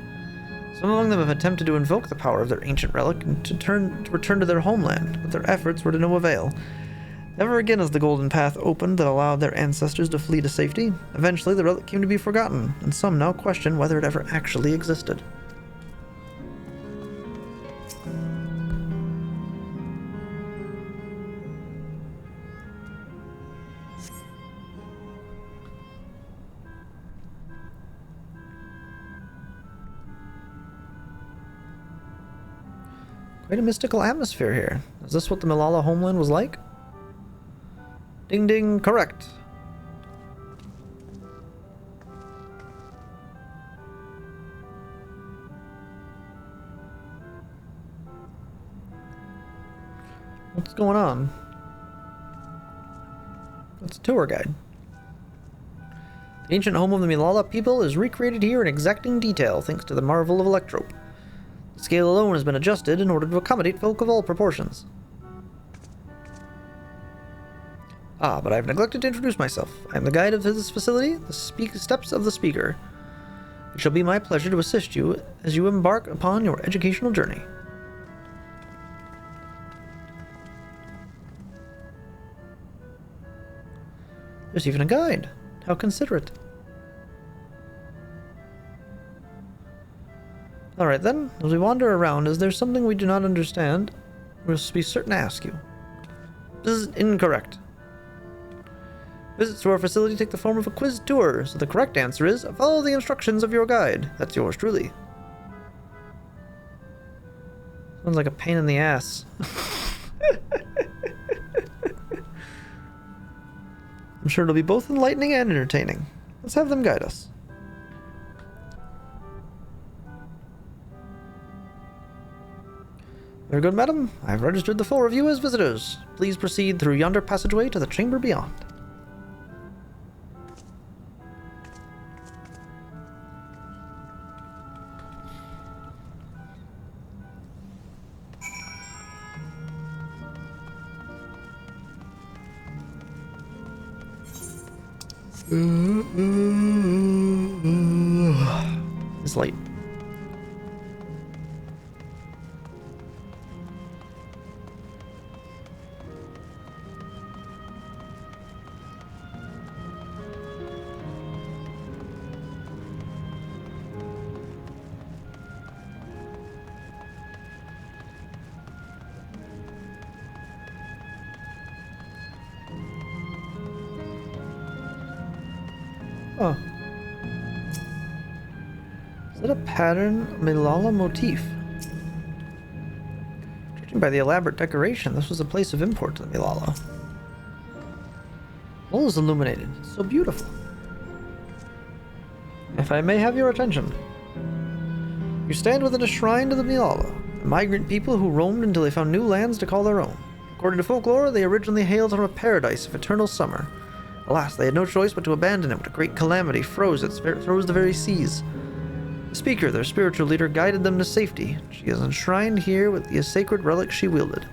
Speaker 1: Some among them have attempted to invoke the power of their ancient relic and to return to their homeland, but their efforts were to no avail. Never again has the golden path opened that allowed their ancestors to flee to safety. Eventually, the relic came to be forgotten, and some now question whether it ever actually existed. Quite a mystical atmosphere here. Is this what the Milala homeland was like? Ding ding, correct. What's going on? It's a tour guide. The ancient home of the Milala people is recreated here in exacting detail thanks to the marvel of electrope. The scale alone has been adjusted in order to accommodate folk of all proportions. Ah, but I have neglected to introduce myself. I am the guide of this facility, the steps of the speaker. It shall be my pleasure to assist you as you embark upon your educational journey. There's even a guide. How considerate. Alright then, as we wander around, is there something we do not understand? We'll be certain to ask you. This is incorrect. Visits to our facility take the form of a quiz tour, so the correct answer is, follow the instructions of your guide. That's yours truly. Sounds like a pain in the ass. I'm sure it'll be both enlightening and entertaining. Let's have them guide us. Very good, madam. I've registered the four of you as visitors. Please proceed through yonder passageway to the chamber beyond. It's late. Huh. Is that a pattern Milala motif? Judging by the elaborate decoration, this was a place of import to the Milala. All is illuminated. So beautiful. If I may have your attention. You stand within a shrine to the Milala, a migrant people who roamed until they found new lands to call their own. According to folklore, they originally hailed from a paradise of eternal summer. Alas, they had no choice but to abandon it when a great calamity froze the very seas. The speaker, their spiritual leader, guided them to safety. She is enshrined here with the sacred relic she wielded.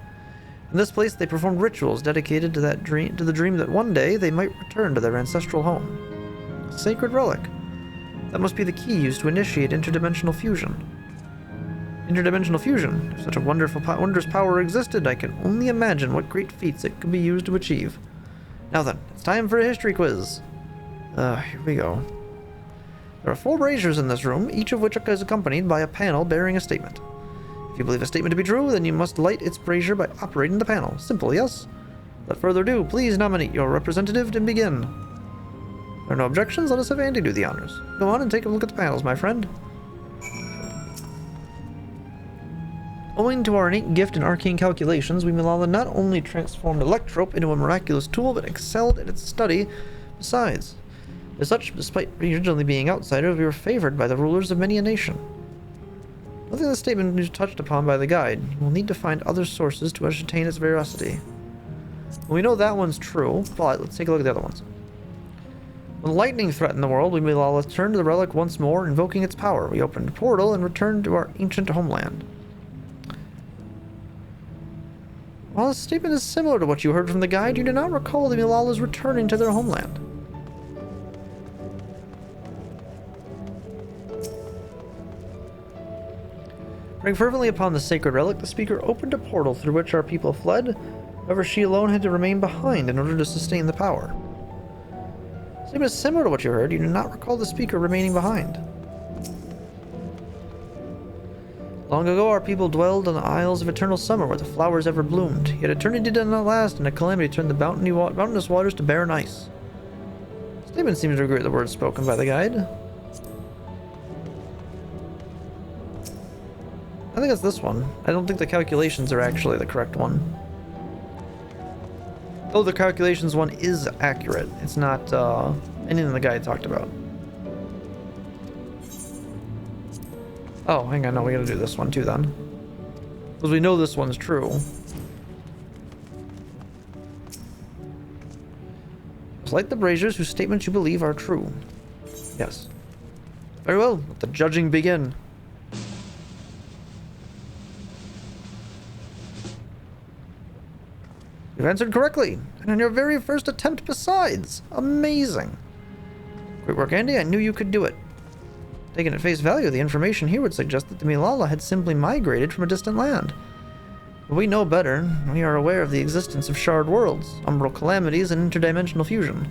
Speaker 1: In this place, they performed rituals dedicated to the dream that one day they might return to their ancestral home. A sacred relic. That must be the key used to initiate interdimensional fusion. Interdimensional fusion. If such a wondrous power existed, I can only imagine what great feats it could be used to achieve. Now then, it's time for a history quiz. Here we go. There are 4 braziers in this room, each of which is accompanied by a panel bearing a statement. If you believe a statement to be true, then you must light its brazier by operating the panel. Simple, yes? Without further ado, please nominate your representative to begin. If there are no objections, let us have Andy do the honors. Go on and take a look at the panels, my friend. Owing to our innate gift in arcane calculations, we Milala not only transformed Electrope into a miraculous tool, but excelled at its study besides. As such, despite originally being outsiders, we were favored by the rulers of many a nation. Nothing in the statement is touched upon by the guide. You will need to find other sources to ascertain its veracity. Well, we know that one's true, but let's take a look at the other ones. When lightning threatened the world, we Milala turned to the relic once more, invoking its power. We opened a portal and returned to our ancient homeland. While the statement is similar to what you heard from the guide, you do not recall the Milalas returning to their homeland. Praying fervently upon the sacred relic, the speaker opened a portal through which our people fled. However, she alone had to remain behind in order to sustain the power. The statement is similar to what you heard. You do not recall the speaker remaining behind. Long ago, our people dwelled on the Isles of Eternal Summer, where the flowers ever bloomed. Yet eternity did not last, and a calamity turned the mountainous waters to barren ice. The statement seems to agree with the words spoken by the guide. I think it's this one. I don't think the calculations are actually the correct one. Though the calculations one is accurate, it's not anything the guide talked about. Oh, hang on, no, we gotta do this one too then. Because we know this one's true. Light the braziers whose statements you believe are true. Yes. Very well, let the judging begin. You've answered correctly, and on your very first attempt besides. Amazing. Great work, Andy. I knew you could do it. Taken at face value, the information here would suggest that the Milala had simply migrated from a distant land. But we know better. We are aware of the existence of shard worlds, umbral calamities, and interdimensional fusion.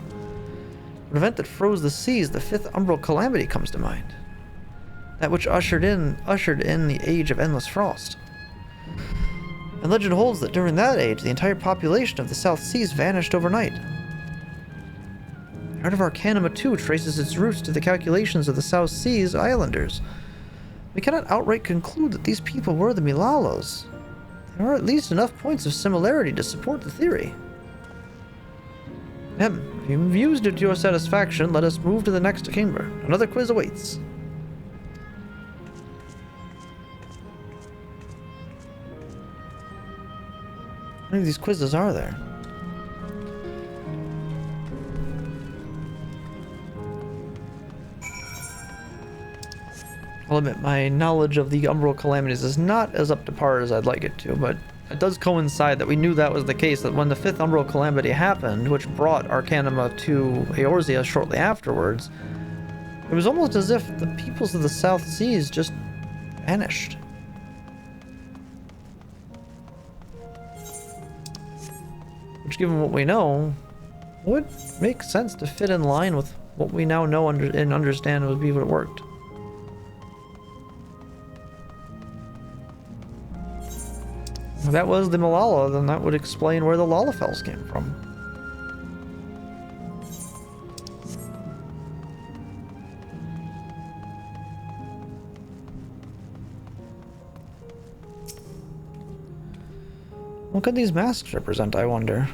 Speaker 1: An event that froze the seas, the 5th umbral calamity, comes to mind. That which ushered in the age of endless frost. And legend holds that during that age, the entire population of the South Seas vanished overnight. Art of Arcanum 2 traces its roots to the calculations of the South Seas Islanders. We cannot outright conclude that these people were the Milalos. There are at least enough points of similarity to support the theory. If you've used it to your satisfaction, let us move to the next chamber. Another quiz awaits. How many of these quizzes are there? I'll admit, my knowledge of the umbral calamities is not as up to par as I'd like it to, but it does coincide that we knew that was the case, that when the 5th umbral calamity happened, which brought Arcanima to Eorzea shortly afterwards, it was almost as if the peoples of the South Seas just vanished. Which, given what we know, would make sense to fit in line with what we now know and understand would be what worked. If that was the Milala, then that would explain where the Lalafels came from. What could these masks represent, I wonder?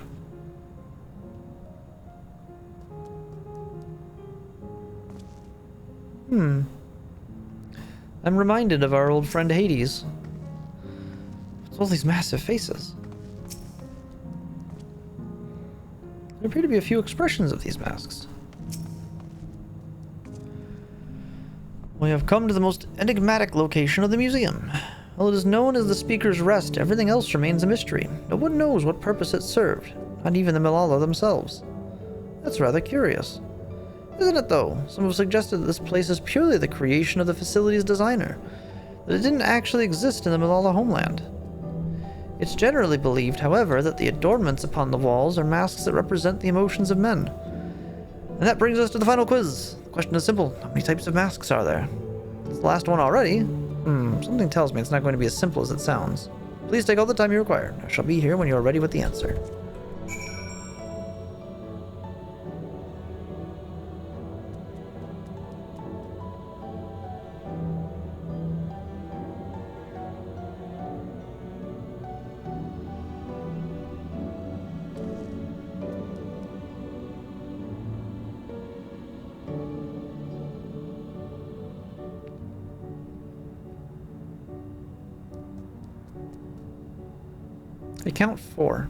Speaker 1: I'm reminded of our old friend Hades. What's all these massive faces? There appear to be a few expressions of these masks. We have come to the most enigmatic location of the museum. While it is known as the Speaker's Rest, everything else remains a mystery. No one knows what purpose it served, not even the Malala themselves. That's rather curious. Isn't it, though? Some have suggested that this place is purely the creation of the facility's designer, that it didn't actually exist in the Malala homeland. It's generally believed, however, that the adornments upon the walls are masks that represent the emotions of men. And that brings us to the final quiz. The question is simple. How many types of masks are there? It's the last one already. Something tells me it's not going to be as simple as it sounds. Please take all the time you require. I shall be here when you are ready with the answer. I count 4.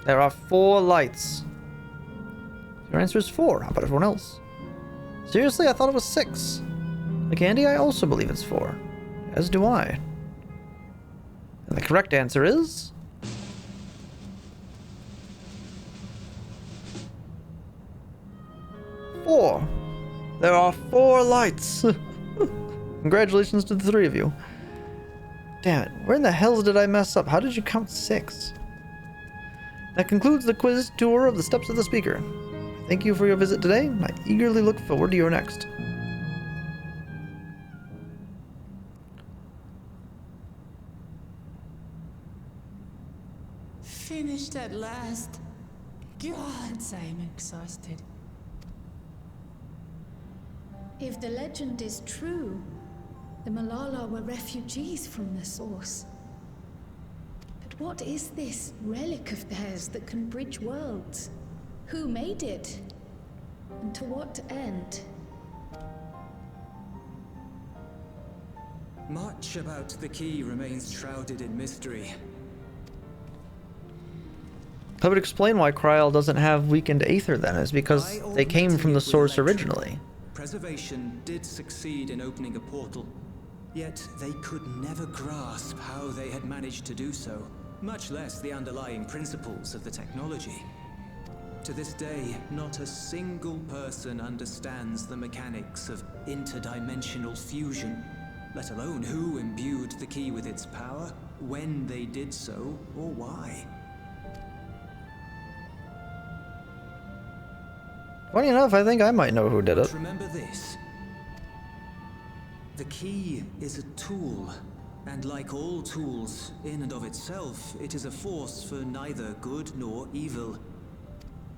Speaker 1: There are 4 lights. Your answer is 4. How about everyone else? Seriously, I thought it was 6. Like Andy, I also believe it's 4. As do I. And the correct answer is... 4. There are 4 lights. Congratulations to the 3 of you. Damn it, where in the hell did I mess up? How did you count 6? That concludes the quiz tour of the Steps of the Speaker. Thank you for your visit today, and I eagerly look forward to your next.
Speaker 6: Finished at last. God, I'm exhausted.
Speaker 2: If the legend is true, the Malala were refugees from the source. But what is this relic of theirs that can bridge worlds? Who made it? And to what end?
Speaker 5: Much about the key remains shrouded in mystery.
Speaker 1: That would explain why Krile doesn't have weakened Aether then, is because they came from the source originally.
Speaker 5: Preservation did succeed in opening a portal, yet they could never grasp how they had managed to do so, much less the underlying principles of the technology. To this day, not a single person understands the mechanics of interdimensional fusion, let alone who imbued the key with its power, when they did so, or why.
Speaker 1: Funny enough, I think I might know who did it.
Speaker 5: But remember this. The key is a tool, and like all tools, in and of itself, it is a force for neither good nor evil.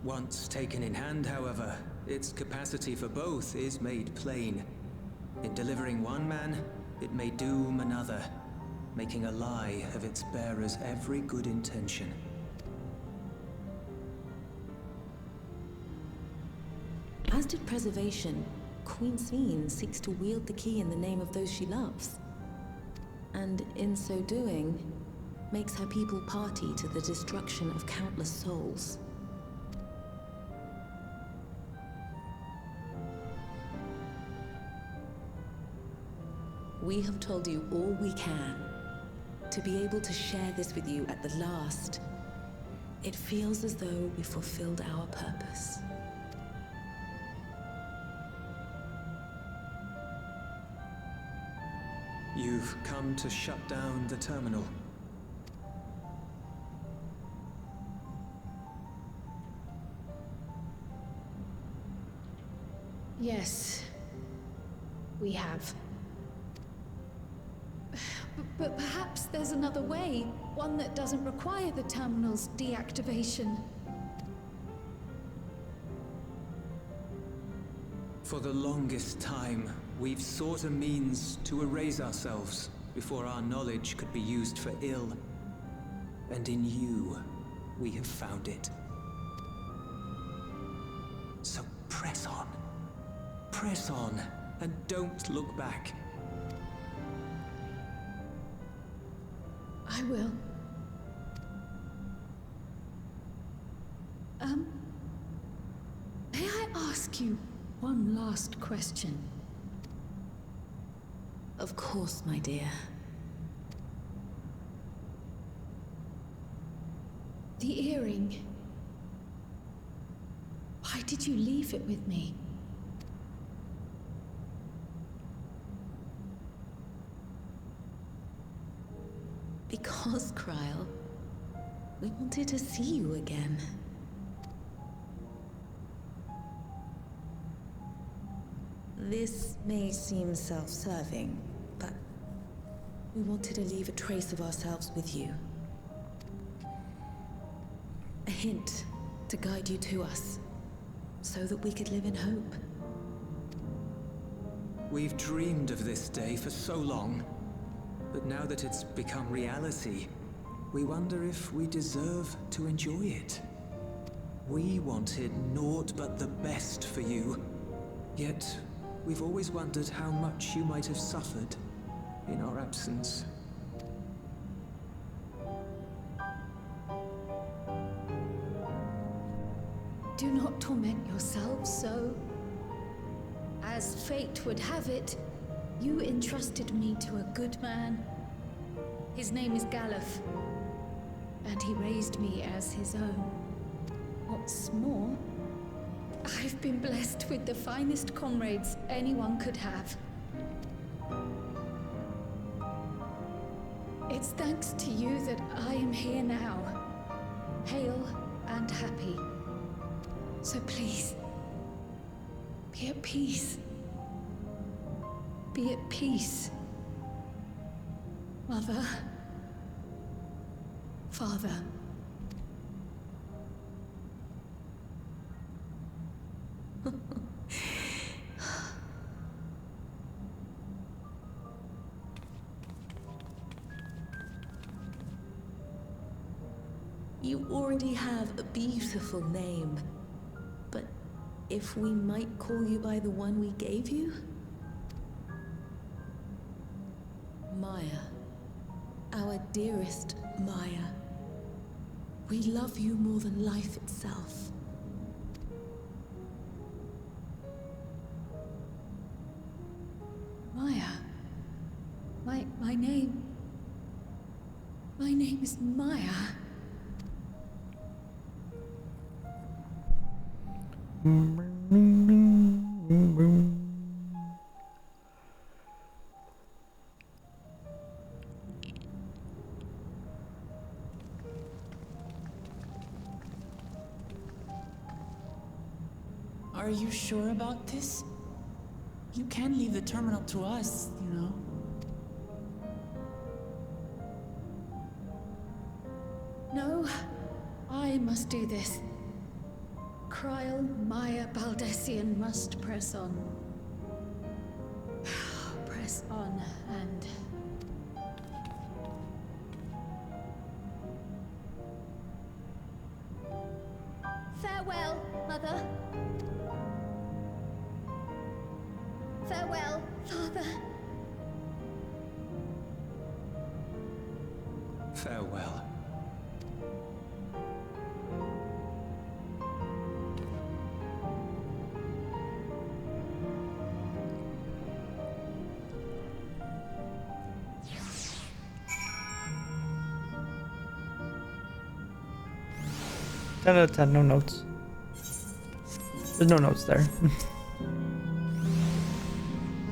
Speaker 5: Once taken in hand, however, its capacity for both is made plain. In delivering one man, it may doom another, making a lie of its bearer's every good intention.
Speaker 4: As did Preservation, Queen Sveen seeks to wield the key in the name of those she loves. And in so doing, makes her people party to the destruction of countless souls. We have told you all we can. To be able to share this with you at the last, it feels as though we fulfilled our purpose.
Speaker 5: You've come to shut down the terminal.
Speaker 2: Yes, we have. But perhaps there's another way, one that doesn't require the terminal's deactivation.
Speaker 5: For the longest time, We've sought a means to erase ourselves before our knowledge could be used for ill. And in you, we have found it. So press on. Press on, and don't look back.
Speaker 2: I will. May I ask you one last question?
Speaker 4: Of course, my dear.
Speaker 2: The earring. Why did you leave it with me?
Speaker 4: Because, Krile, we wanted to see you again. This may seem self-serving, but we wanted to leave a trace of ourselves with you. A hint to guide you to us, so that we could live in hope.
Speaker 5: We've dreamed of this day for so long, but now that it's become reality, we wonder if we deserve to enjoy it. We wanted naught but the best for you, yet we've always wondered how much you might have suffered in our absence.
Speaker 2: Do not torment yourselves so. As fate would have it, you entrusted me to a good man. His name is Galuf, and he raised me as his own. What's more, I've been blessed with the finest comrades anyone could have. It's thanks to you that I am here now, hale and happy. So please, be at peace. Be at peace. Mother. Father.
Speaker 4: You already have a beautiful name, but if we might call you by the one we gave you? Maya. Our dearest Maya. We love you more than life itself.
Speaker 2: Maya. My name is Maya.
Speaker 6: Are you sure about this? You can leave the terminal to us, you know.
Speaker 2: No, I must do this. Krile, Maya, Baldessian must press on. Press on and... Farewell, Mother. Farewell, Father.
Speaker 5: Farewell.
Speaker 1: Ten out of 10, no notes. There's no notes there.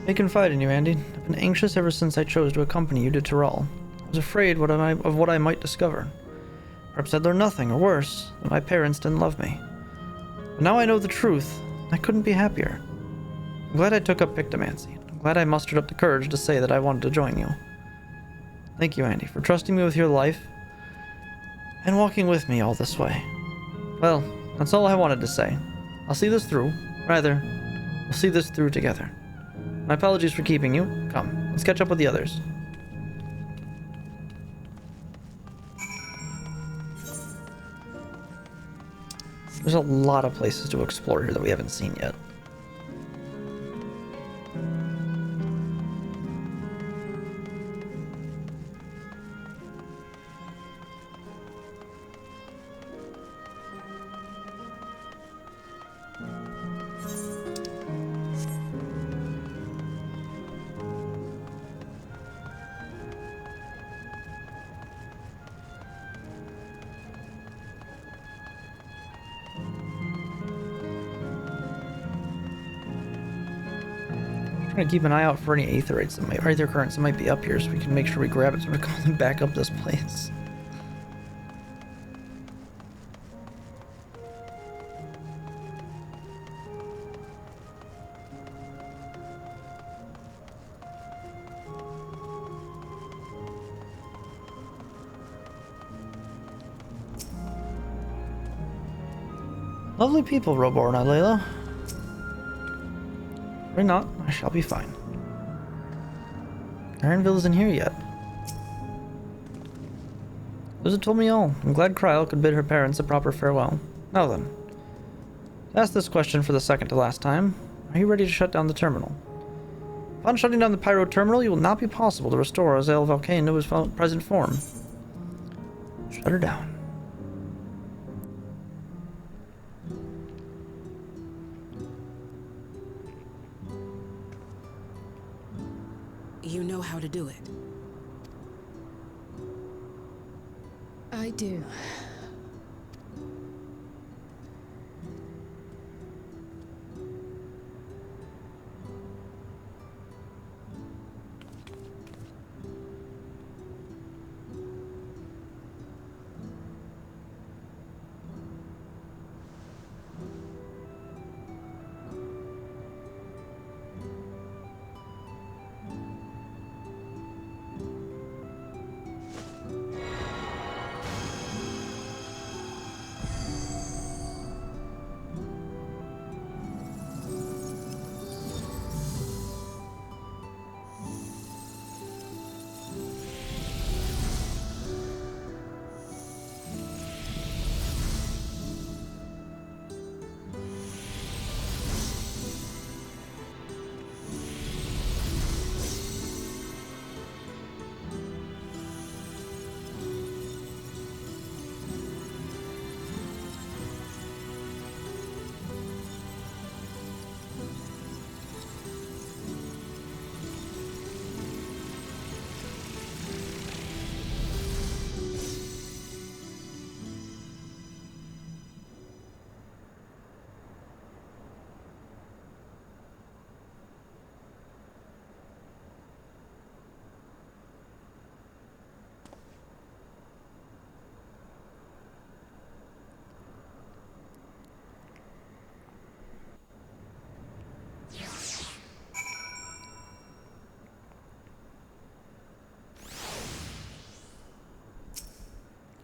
Speaker 1: I confide in you, Andy. I've been anxious ever since I chose to accompany you to Tyrol. I was afraid of what I might discover. Perhaps I'd learn nothing, or worse, that my parents didn't love me. But now I know the truth. I couldn't be happier. I'm glad I took up pictomancy. I'm glad I mustered up the courage to say that I wanted to join you. Thank you, Andy, for trusting me with your life and walking with me all this way. Well, that's all I wanted to say. I'll see this through. Rather, we'll see this through together. My apologies for keeping you. Come, let's catch up with the others. There's a lot of places to explore here that we haven't seen yet. Trying to keep an eye out for any aetherites that might, or aether currents that might be up here, so we can make sure we grab it so we're going back up this place. Lovely people, Robor and Layla. Worry not, I shall be fine. Ironville isn't here yet. Those have told me all. I'm glad Krile could bid her parents a proper farewell. Now then, to ask this question for the second to last time, are you ready to shut down the terminal? Upon shutting down the pyro terminal, it will not be possible to restore Azael Volcano to his present form. Shut her down.
Speaker 7: You know how to do it.
Speaker 2: I do.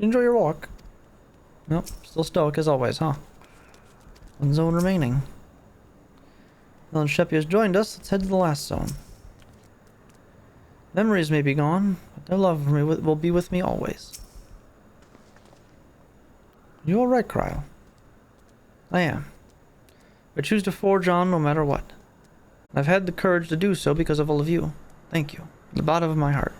Speaker 1: Enjoy your walk. Nope, still stoic as always, huh? One zone remaining. Now that Sheppy has joined us, let's head to the last zone. Memories may be gone, but their love for me will be with me always. You alright, Krile? I am. I choose to forge on no matter what. I've had the courage to do so because of all of you. Thank you, from the bottom of my heart.